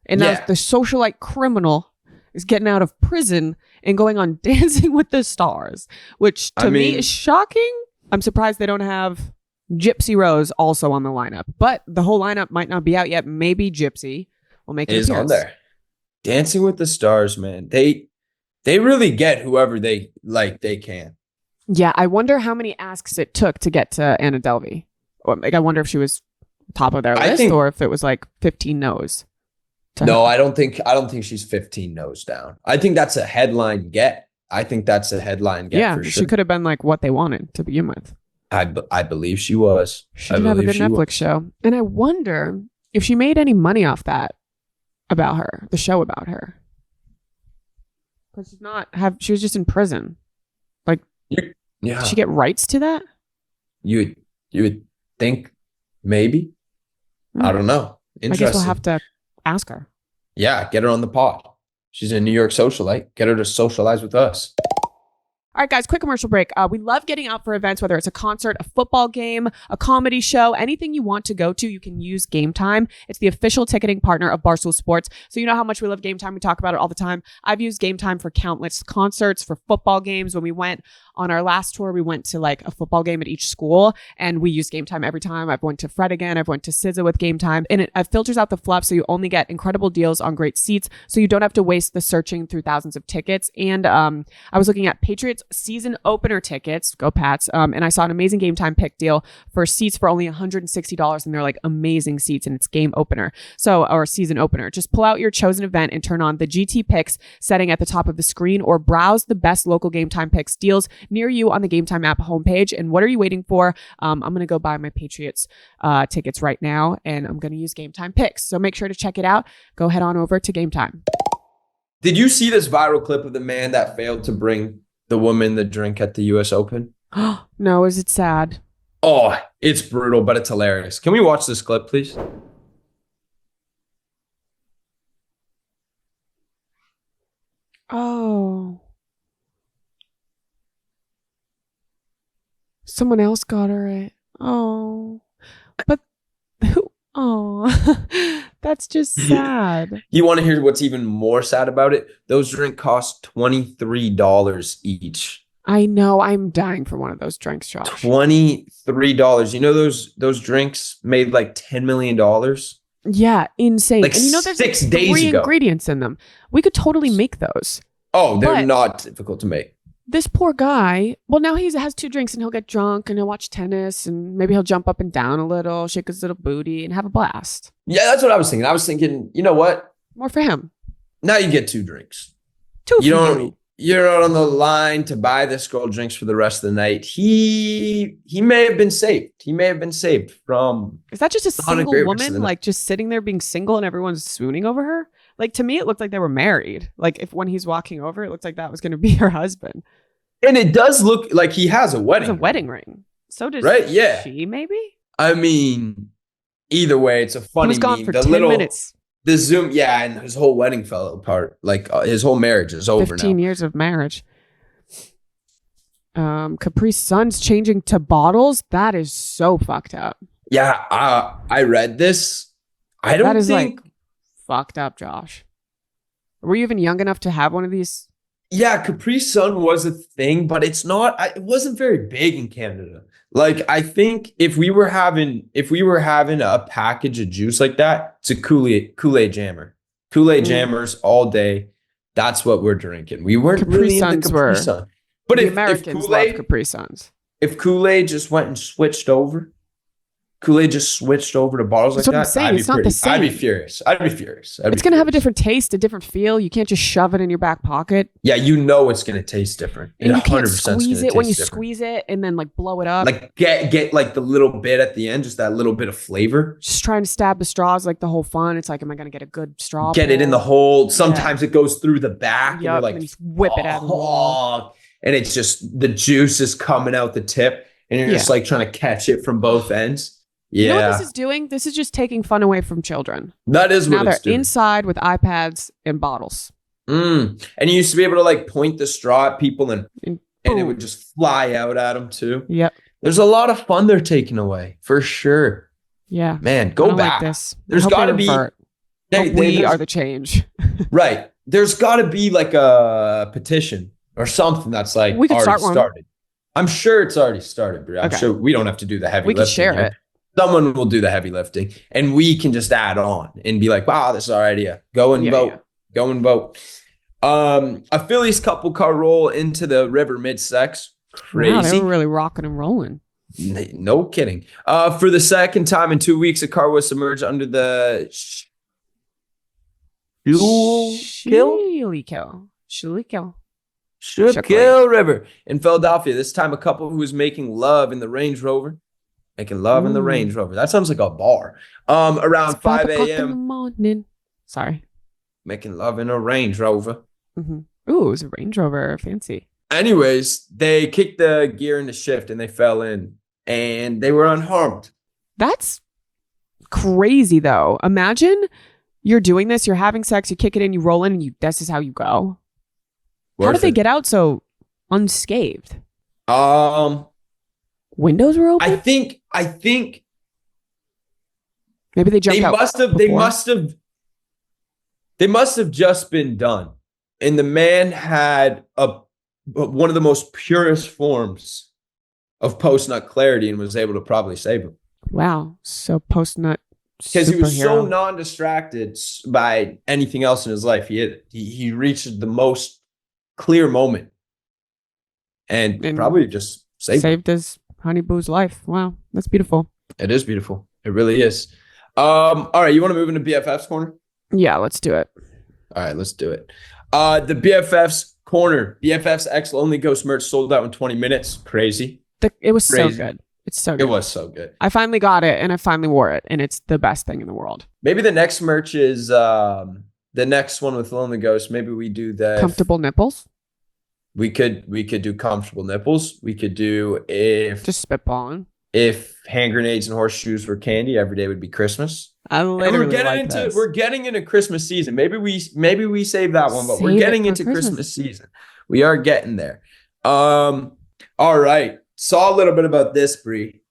And Yeah. now the socialite criminal is getting out of prison and going on Dancing with the Stars, which to me is shocking. I'm surprised they don't have Gypsy Rose also on the lineup, but the whole lineup might not be out yet. Maybe Gypsy will make it is on there. Dancing with the Stars, man. They really get whoever they can. Yeah, I wonder how many asks it took to get to Anna Delvey. Or, like, I wonder if she was top of their list or if it was like 15 no's. No, I don't think she's 15 no's down. I think that's a headline get. Yeah, for sure. She could have been like what they wanted to begin with. I believe she was. She did have a good Netflix show. And I wonder if she made any money off that about her, the show about her. Because she was just in prison. Like, yeah. Did she get rights to that? You would think maybe. I don't know. Interesting. I guess we'll have to ask her. Yeah, get her on the pod. She's a New York socialite. Get her to socialize with us. All right, guys, quick commercial break. We love getting out for events, whether it's a concert, a football game, a comedy show, anything you want to go to, you can use Game Time. It's the official ticketing partner of Barstool Sports. So you know how much we love Game Time. We talk about it all the time. I've used Game Time for countless concerts, for football games. When we went on our last tour, we went to like a football game at each school, and we used Game Time every time. I've went to Fred again. I've went to SZA with Game Time, and it filters out the fluff, so you only get incredible deals on great seats, so you don't have to waste the searching through thousands of tickets. And I was looking at Patriots season opener tickets, go Pats, and I saw an amazing Game Time pick deal for seats for only $160, and they're like amazing seats, and it's game opener, or season opener. Just pull out your chosen event and turn on the GT Picks setting at the top of the screen, or browse the best local Game Time Picks deals near you on the Game Time app homepage. And what are you waiting for? I'm going to go buy my Patriots tickets right now, and I'm going to use Game Time Picks. So make sure to check it out. Go head on over to Game Time. Did you see this viral clip of the man that failed to bring the woman the drink at the US Open? No, is it sad? Oh, it's brutal, but it's hilarious. Can we watch this clip, please? Oh. Someone else got her it. Oh. But who? Oh. That's just sad. You want to hear what's even more sad about it? Those drinks cost $23 each. I know. I'm dying for one of those drinks, Josh. $23. You know those drinks made like $10 million? Yeah, insane. Like, and you know there's 6 like days 3 ago. ingredients in them. We could totally make those. Oh, they're But not difficult to make. this poor guy, well, now he has 2 drinks and he'll get drunk and he'll watch tennis and maybe he'll jump up and down a little, shake his little booty and have a blast. Yeah, that's what I was thinking. I was thinking, you know what? More for him. Now you get 2 drinks. 2 for you. You're not on the line to buy this girl drinks for the rest of the night. He may have been saved. He may have been saved from. Is that just a single great woman, like just sitting there being single and everyone's swooning over her? Like, to me, it looked like they were married. Like, if when he's walking over, it looked like that was going to be her husband. And it does look like he has a wedding. It's a wedding ring. So does Right? Yeah. she, maybe? I mean, either way, it's a funny He was gone meme. for The 10 minutes. The Zoom, yeah, and his whole wedding fell apart. Like his whole marriage is over 15 now. years of marriage. Capri Sun's changing to bottles. That is so fucked up. Yeah, I read this. I don't That is think. like fucked up, Josh. Were you even young enough to have one of these? Yeah, Capri Sun was a thing, but it's not. It wasn't very big in Canada. Like, I think if we were having a package of juice like that, it's a Kool-Aid jammer. Kool-Aid jammers all day. That's what we're drinking. We weren't Capri really Suns into Capri were- Sun. But The if Americans love Kool-Aid, Capri Suns. if Kool-Aid just went and switched over, Kool-Aid just switched over to bottles like That's what I'm that, saying. It's not the same. I'd be furious. It's going to have a different taste, a different feel. You can't just shove it in your back pocket. Yeah, you know it's going to taste different. And you can't squeeze it when you squeeze it and then like blow it up. Like get like the little bit at the end, just that little bit of flavor. Just trying to stab the straws like the whole fun. It's like, am I going to get a good straw? Get it in the hole. Sometimes it goes through the back. And you're like, and you whip it out of the wall. And it's just the juice is coming out the tip. And you're just like trying to catch it from both ends. Yeah. You know what this is doing? This is just taking fun away from children. That is what now it's doing. They're inside with iPads and bottles. And you used to be able to like point the straw at people and it would just fly out at them too. Yep. There's a lot of fun they're taking away for sure. Yeah. Man, go back. Like this. There's got to be. We are the change. Right. There's got to be like a petition or something that's like we could already start one. started. I'm sure it's already started, Bri. I'm Okay. sure we don't have to do the heavy lifting. We can share here. it. Someone will do the heavy lifting and we can just add on and be like, wow, this is our idea. Go and vote. Yeah. Go and vote. A Phillies couple car roll into the river mid-sex. Crazy. Wow, they were really rocking and rolling. No kidding. For the second time in 2 weeks, a car was submerged under the Schuylkill River in Philadelphia. This time, a couple who was making love in the Range Rover. Making love in the Range Rover. That sounds like a bar. Around 5 a.m. Sorry. Making love in a Range Rover. Mm-hmm. Ooh, it was a Range Rover. Fancy. Anyways, they kicked the gear into shift and they fell in and they were unharmed. That's crazy, though. Imagine you're doing this, you're having sex, you kick it in, you roll in, and this is how you go. How did they get out so unscathed? Windows were open? I think maybe they jumped out. They must have just been done. And the man had one of the most purest forms of post-nut clarity and was able to probably save him. Wow. So post-nut because he was so non-distracted by anything else in his life. He reached the most clear moment and probably just saved his honey boo's life. Wow, that's beautiful. It is beautiful. It really is. All right, you want to move into BFFs Corner? Yeah, let's do it. All right, let's do it. The BFFs Corner, BFFs X Lonely Ghost merch sold out in 20 minutes. Crazy. It was so good. It's so good. It was so good. I finally got it and I finally wore it and it's the best thing in the world. Maybe the next merch is the next one with Lonely Ghost. Maybe we do the comfortable nipples. We could do comfortable nipples. We could do just spitballing. If hand grenades and horseshoes were candy, every day would be Christmas. We're getting into Christmas season. Maybe we save that one, but we're getting into Christmas season. We are getting there. All right. Saw a little bit about this, Bri.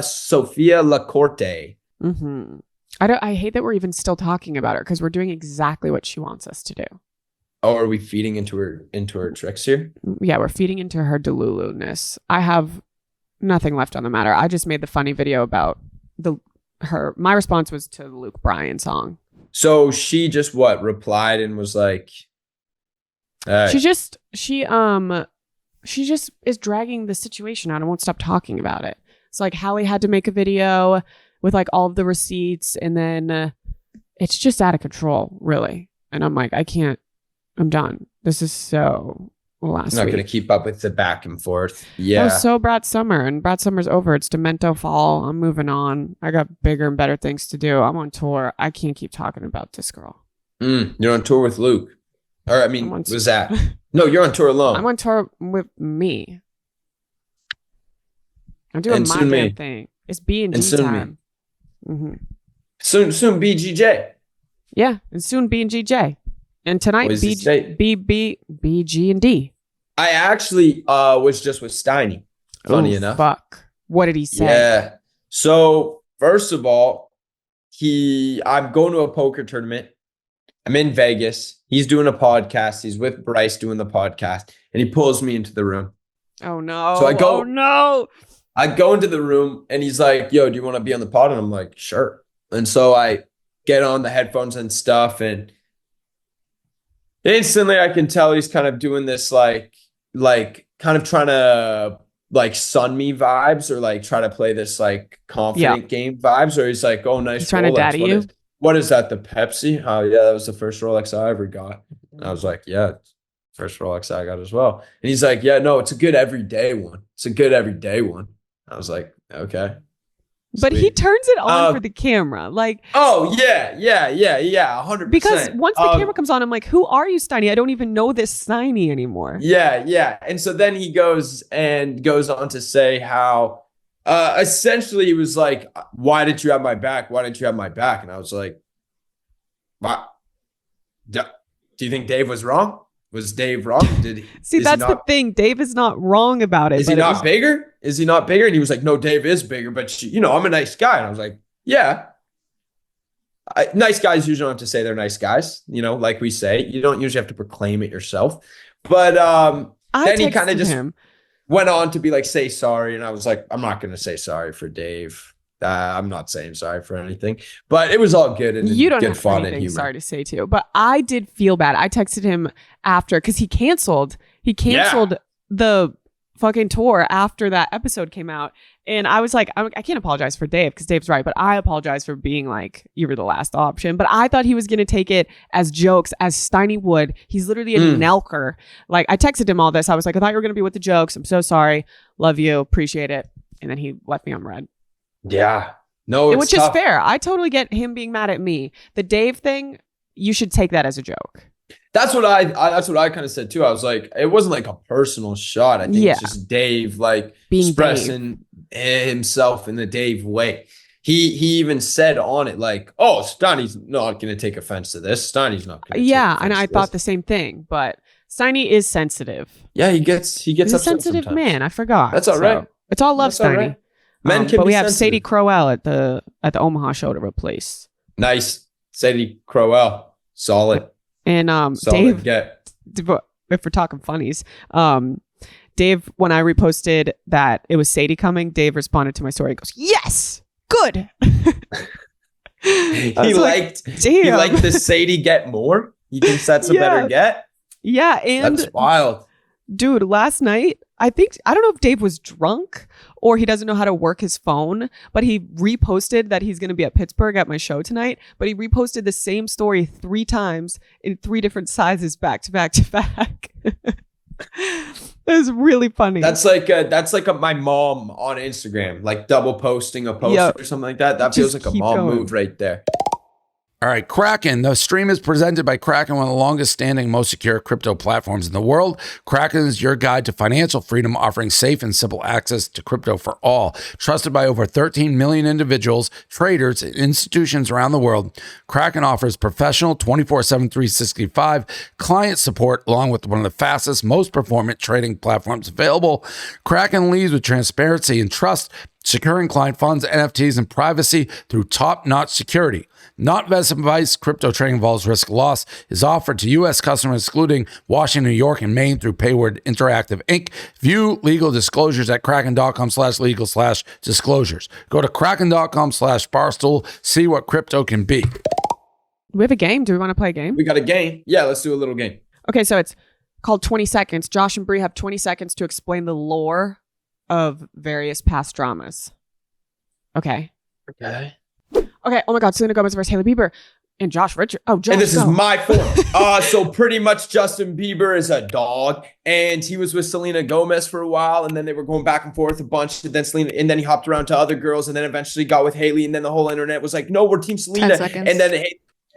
Sophia La Corte. Mm-hmm. I hate that we're even still talking about her because we're doing exactly what she wants us to do. Oh, are we feeding into her tricks here? Yeah, we're feeding into her delulu-ness. I have nothing left on the matter. I just made the funny video about my response was to the Luke Bryan song. So she just replied and was like, she just is dragging the situation out and won't stop talking about it. It's like Hallie had to make a video with like all of the receipts and then it's just out of control, really. And I'm like, I'm done. This is so last week. I'm not going to keep up with the back and forth. Yeah. It was so Brat Summer and Brat Summer's over. It's Demento Fall. I'm moving on. I got bigger and better things to do. I'm on tour. I can't keep talking about this girl. You're on tour with Luke. Or I mean, was that? No, you're on tour alone. I'm on tour with me. I'm doing my damn thing. It's B&G time. Mm-hmm. Soon BGJ. Yeah, and soon B&GJ. And tonight, BG and D. I actually was just with Steiny. Funny enough. Fuck. What did he say? Yeah. So first of all, I'm going to a poker tournament. I'm in Vegas. He's doing a podcast. He's with Bryce doing the podcast, and he pulls me into the room. Oh no! So I go. Oh no! I go into the room, and he's like, "Yo, do you want to be on the pod?" And I'm like, "Sure." And so I get on the headphones and stuff, and instantly I can tell he's kind of doing this like kind of trying to like sun me vibes or like try to play this like confident game vibes, or he's like, oh, nice. He's trying to Rolex. daddy you. What is that? The Pepsi? Oh yeah, that was the first Rolex I ever got. And I was like, yeah, first Rolex I got as well. And he's like, yeah, no, it's a good everyday one. It's a good everyday one. I was like, okay. But Sweet. he turns it on for the camera. Like, oh yeah, 100%. Because once the camera comes on, I'm like, who are you, Steiny? I don't even know this Steiny anymore. Yeah. And so then he goes on to say how essentially he was like, why did you have my back? Why didn't you have my back? And I was like, what? Do you think Dave was wrong? Was Dave wrong? See, that's the thing. Dave is not wrong about it. Is he not bigger? Is he not bigger? And he was like, no, Dave is bigger, but I'm a nice guy. And I was like, yeah. Nice guys usually don't have to say they're nice guys. Like we say, you don't usually have to proclaim it yourself. But then he kind of just went on to be like, say sorry. And I was like, I'm not going to say sorry for Dave. I'm not saying sorry for anything, but it was all good and you don't good have fun anything and humor. Sorry to say to you, but I did feel bad. I texted him after because he canceled the fucking tour after that episode came out, and I was like, I can't apologize for Dave because Dave's right, but I apologize for being like, you were the last option. But I thought he was gonna take it as jokes, as Steiny would. He's literally a Nelker. Like, I texted him all this. I was like, I thought you were gonna be with the jokes. I'm so sorry. Love you. Appreciate it. And then he left me on red. Yeah. No, it's which tough. is fair. I totally get him being mad at me. The Dave thing, you should take that as a joke. That's what I kind of said too. I was like, it wasn't like a personal shot. I think it's just Dave like being expressing himself in the Dave way. He even said on it like, oh, Steiny's not going to take offense to this. Steiny's not going to. Yeah, and I thought the same thing. But Steiny is sensitive. Yeah, he gets He's a sensitive sometimes. man. I forgot. That's all right. It's all love, Steiny. Right. Men can but be we have sensitive. Sadie Crowell at the Omaha show to replace. Nice, Sadie Crowell, solid. And solid Dave, if we're talking funnies, Dave, when I reposted that it was Sadie coming, Dave responded to my story. He goes, "Yes, good." He liked the Sadie get more. He thinks that's a better get. Yeah, and that's wild. Dude, last night, I don't know if Dave was drunk or he doesn't know how to work his phone, but he reposted that he's going to be at Pittsburgh at my show tonight. But he reposted the same story 3 times in 3 different sizes back to back to back. It was really funny. That's like my mom on Instagram, like double posting a post or something like that. That feels like a mom move right there. All right, Kraken. The stream is presented by Kraken, one of the longest standing, most secure crypto platforms in the world. Kraken is your guide to financial freedom, offering safe and simple access to crypto for all. Trusted by over 13 million individuals, traders, and institutions around the world, Kraken offers professional 24/7, 365 client support, along with one of the fastest, most performant trading platforms available. Kraken leads with transparency and trust, securing client funds, NFTs, and privacy through top-notch security. Not investment advice. Crypto trading involves risk loss. Is offered to U.S. customers, excluding Washington, New York, and Maine through Payward Interactive Inc. View legal disclosures at kraken.com/legal/disclosures. Go to kraken.com/barstool. See what crypto can be. We have a game. Do we want to play a game? We got a game. Yeah, let's do a little game. Okay, so it's called 20 Seconds. Josh and Bri have 20 seconds to explain the lore of various past dramas. Okay. Okay. Oh my God. Selena Gomez versus Hailey Bieber and Josh Richard. Oh, Josh. And this is my form. So pretty much Justin Bieber is a dog, and he was with Selena Gomez for a while, and then they were going back and forth a bunch. And then and then he hopped around to other girls, and then eventually got with Hailey, and then the whole internet was like, "No, we're Team Selena." 10 seconds.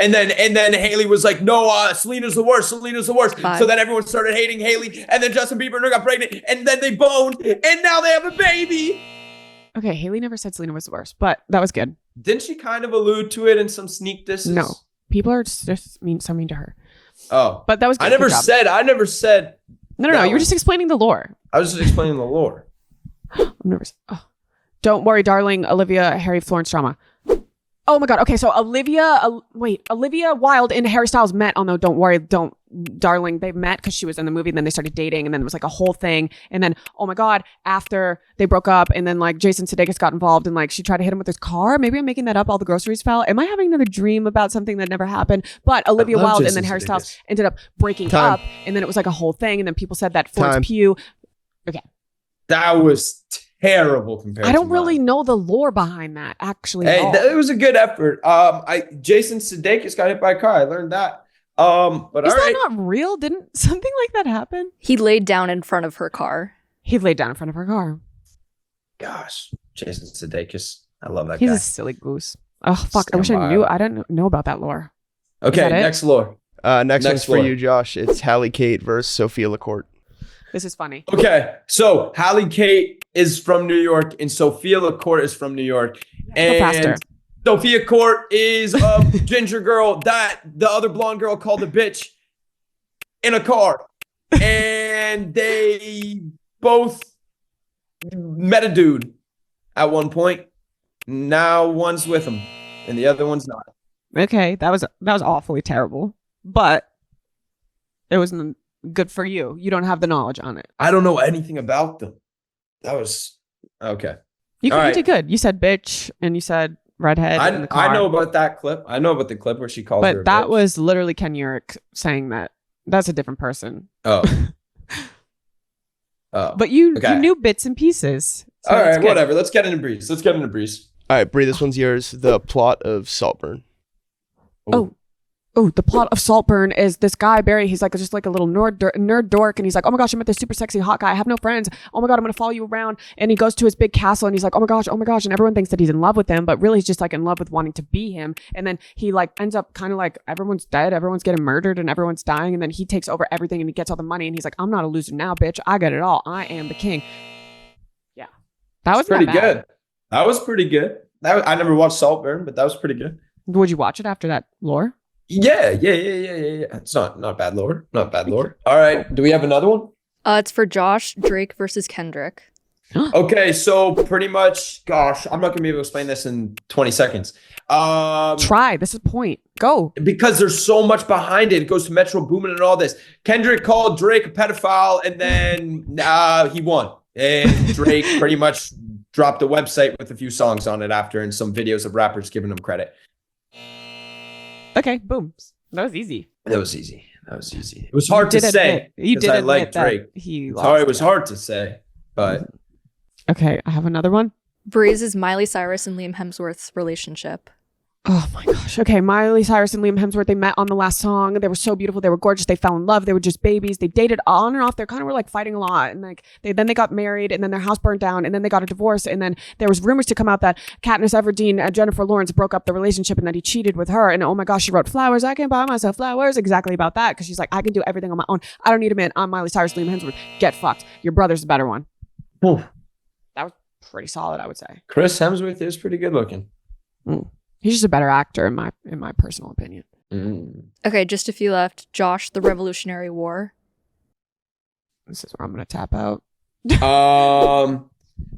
And then Hailey was like, "No, Selena's the worst. Selena's the worst." 5. So then everyone started hating Hailey, and then Justin Bieber and her got pregnant, and then they boned, and now they have a baby. Okay, Hailey never said Selena was the worst, but that was good. Didn't she kind of allude to it in some sneak disses? No, people are just mean to her. Oh, but that was good. I never Good job. said. No. You were just explaining the lore. I was just explaining the lore. I'm nervous. Oh. Don't worry, darling. Olivia, Harry, Florence drama. Oh my God. Okay, so Olivia Wilde and Harry Styles met on the Don't Worry, Darling. They met because she was in the movie, and then they started dating, and then there was like a whole thing. And then, oh my God, after they broke up, and then like Jason Sudeikis got involved, and like she tried to hit him with his car. Maybe I'm making that up. All the groceries fell. Am I having another dream about something that never happened? But Olivia Wilde and then Harry Styles ended up breaking up, and then it was like a whole thing. And then people said that Florence Pugh. Okay. That was terrible compared to I don't really mine. know the lore behind that, actually. Hey, at all. it was a good effort. Jason Sudeikis got hit by a car. I learned that. But Is all right. that not real? Didn't something like that happen? He laid down in front of her car. He laid down in front of her car. Gosh, Jason Sudeikis. I love that He's guy. a silly goose. Oh, fuck. I Stand wish I by. knew. I didn't know about that lore. Okay, that it? next lore. Next Next one's for floor. you, Josh. It's Hallie Kate versus Sophia La Corte. This is funny. Okay, so Hallie Kate is from New York and Sophia La Corte is from New York. Go faster. And Sophia Court is a ginger girl that the other blonde girl called a bitch in a car. And they both met a dude at one point. Now one's with him and the other one's not. Okay, that was awfully terrible, but it wasn't good for you. You don't have the knowledge on it. I don't know anything about them. That was okay. You All right. did good. You said bitch and you said redhead. in the car. I know about that clip. I know about the clip where she called her. But a that bitch. was literally Ken Urich saying that. That's a different person. Oh. Oh. But you Okay. knew bits and pieces. So All that's right, good. whatever. Let's get into Breeze. All right, Bri, this one's yours. The plot of Saltburn. Oh, the plot of Saltburn is this guy, Barry, he's like just like a little nerd dork. And he's like, oh my gosh, I met this super sexy hot guy. I have no friends. Oh my God, I'm going to follow you around. And he goes to his big castle and he's like, oh my gosh. And everyone thinks that he's in love with him, but really he's just like in love with wanting to be him. And then he like ends up kind of like everyone's dead. Everyone's getting murdered and everyone's dying. And then he takes over everything and he gets all the money. And he's like, I'm not a loser now, bitch. I got it all. I am the king. Yeah. That was pretty not bad. good. That was pretty good. I never watched Saltburn, but that was pretty good. Would you watch it after that lore? Yeah. It's not bad lore. Not bad lore. All right. Do we have another one? It's for Josh, Drake versus Kendrick. Okay, so pretty much, gosh, I'm not gonna be able to explain this in 20 seconds. Try. This is the point. Go. Because there's so much behind it. It goes to Metro Boomin and all this. Kendrick called Drake a pedophile, and then he won. And Drake pretty much dropped a website with a few songs on it after, and some videos of rappers giving him credit. Okay, boom. That was easy. That was easy. It was hard to did say. admit- you 'cause did I admit like that Drake. he It's lost. hard, it was hard to say, but Okay, I have another one. Bri's is Miley Cyrus and Liam Hemsworth's relationship. Oh my gosh. Okay, Miley Cyrus and Liam Hemsworth, they met on the last song. They were so beautiful. They were gorgeous. They fell in love. They were just babies. They dated on and off. They kind of were like fighting a lot. And like then they got married and then their house burned down and then they got a divorce. And then there was rumors to come out that Katniss Everdeen and Jennifer Lawrence broke up the relationship and that he cheated with her. And oh my gosh, she wrote flowers. I can buy myself flowers. Exactly about that. Because she's like, I can do everything on my own. I don't need a man. I'm Miley Cyrus, Liam Hemsworth. Get fucked. Your brother's the better one. Oof. That was pretty solid, I would say. Chris Hemsworth is pretty good looking. He's just a better actor in my personal opinion. Okay, just a few left. Josh, the Revolutionary War. This is where I'm gonna tap out.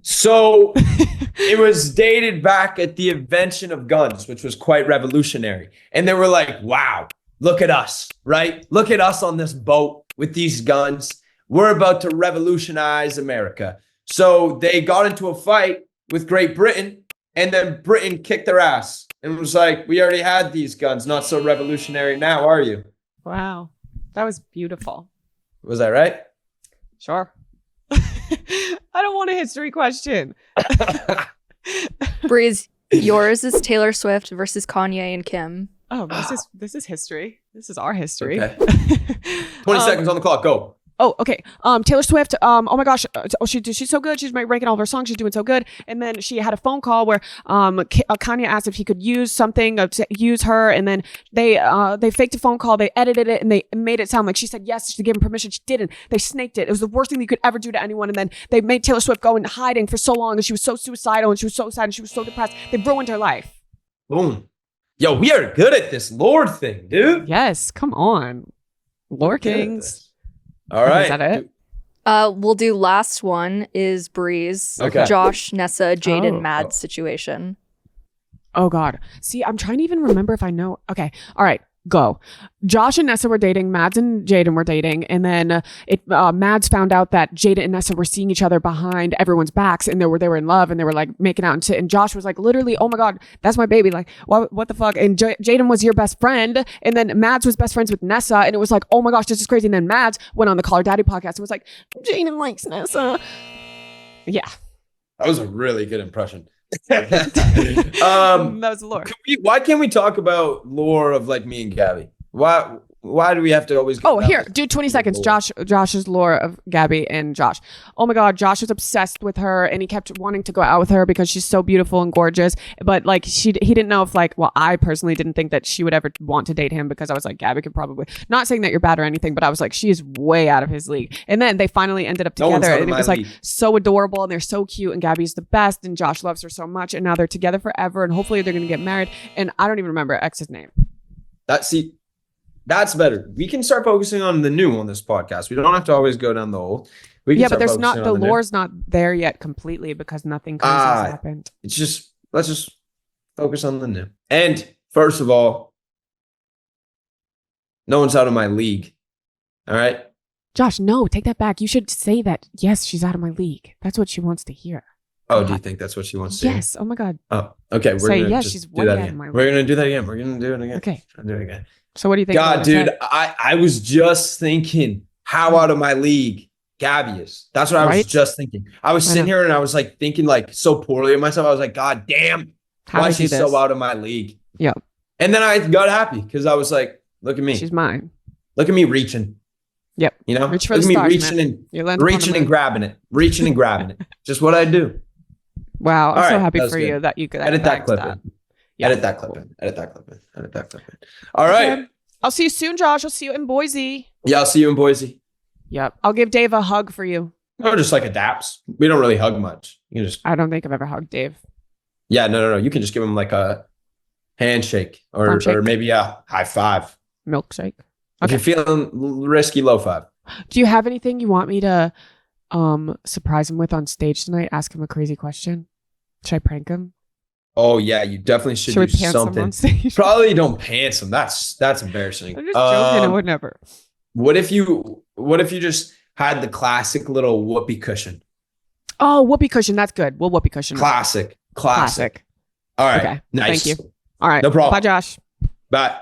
So it was dated back at the invention of guns, which was quite revolutionary. And they were like, wow, look at us, right? Look at us on this boat with these guns. We're about to revolutionize America. So they got into a fight with Great Britain, and then Britain kicked their ass and was like, we already had these guns, not so revolutionary now, are you? Wow, that was beautiful. Was that right? Sure. I don't want a history question. Bri's, yours is Taylor Swift versus Kanye and Kim. Oh, this is history. This is our history. Okay. 20 seconds on the clock. Go. Oh, okay. Taylor Swift. Oh my gosh. She's so good. She's ranking all of her songs. She's doing so good. And then she had a phone call where Kanye asked if he could use something to use her. And then they faked a phone call. They edited it and they made it sound like she said yes. She gave him permission. She didn't. They snaked it. It was the worst thing you could ever do to anyone. And then they made Taylor Swift go into hiding for so long. And she was so suicidal and she was so sad and she was so depressed. They ruined her life. Boom. Yo, we are good at this Lord thing, dude. Yes. Come on. Lore Kings. All right. Is that it? We'll do last one is Bri's. Okay. Josh, Nessa, Jaden, Oh. Mads situation. Oh God. See, I'm trying to even remember if I know. Okay. All right. Go. Josh and Nessa were dating. Mads and Jaden were dating. And then Mads found out that Jaden and Nessa were seeing each other behind everyone's backs and they were in love and they were like making out and shit. And Josh was like, literally, oh my God, that's my baby. Like, what the fuck? And Jaden was your best friend. And then Mads was best friends with Nessa. And it was like, oh my gosh, this is crazy. And then Mads went on the Call Her Daddy podcast and was like, Jaden likes Nessa. Yeah. That was a really good impression. That was lore. Why can't we talk about lore of like me and Gabby? Why do we have to always go Oh, down here, this- do 20 seconds. Josh's lore of Gabby and Josh. Oh my God, Josh was obsessed with her and he kept wanting to go out with her because she's so beautiful and gorgeous. But like he didn't know if like, well, I personally didn't think that she would ever want to date him because I was like, Gabby could probably, not saying that you're bad or anything, but I was like, she is way out of his league. And then they finally ended up No one's together out of and it my was like league. so adorable and they're so cute and Gabby's the best and Josh loves her so much and now they're together forever and hopefully they're going to get married. And I don't even remember ex's name. That's better. We can start focusing on the new on this podcast. We don't have to always go down the old. We can Yeah, but start there's not, focusing the on new. lore's not there yet completely because nothing crazy has happened. It's just, let's just focus on the new. And first of all, no one's out of my league. All right. Josh, no, take that back. You should say that, yes, she's out of my league. That's what she wants to hear. Oh, do you think that's what she wants to do? Yes. Oh my God. Oh, okay. We're Say, gonna yes, just she's do way that out of again. my We're league. gonna do that again. We're gonna do it again. Okay. I'll do it again. So what do you think? God, about dude, it? I was just thinking how out of my league Gabby is. That's what I was Right? just thinking. I was I sitting know. here and I was like thinking like so poorly of myself. I was like, God damn, How why do is she I do so this? out of my league? Yeah. And then I got happy because I was like, look at me. She's mine. Look at me reaching. Yep. You know, Reach for look the at me stars, reaching man. You land and upon reaching the and moon. grabbing it. Reaching and grabbing it. Just what I do. Wow. I'm All so right, happy that was for good. you that you could Edit that clip that. in. Yeah. Edit that clip in. Edit that clip in. Edit that clip in. All right. Okay. I'll see you soon, Josh. I'll see you in Boise. Yeah, I'll see you in Boise. Yep. I'll give Dave a hug for you. Or just like a daps. We don't really hug much. You can just I don't think I've ever hugged Dave. Yeah, no. You can just give him like a handshake or Arm shake. or maybe a high five. Milkshake. If you're feeling risky, low five. Do you have anything you want me to surprise him with on stage tonight? Ask him a crazy question? Should I prank him? Oh yeah, you definitely should Should we do pants him something. on stage? Probably don't pants him. That's embarrassing. I'm just joking. I would never. What if you just had the classic little whoopee cushion? Oh, whoopee cushion. That's good. We'll whoopee cushion. him. Classic. Classic. All right. Okay. Nice. Thank you. All right. No problem. Bye, Josh. Bye.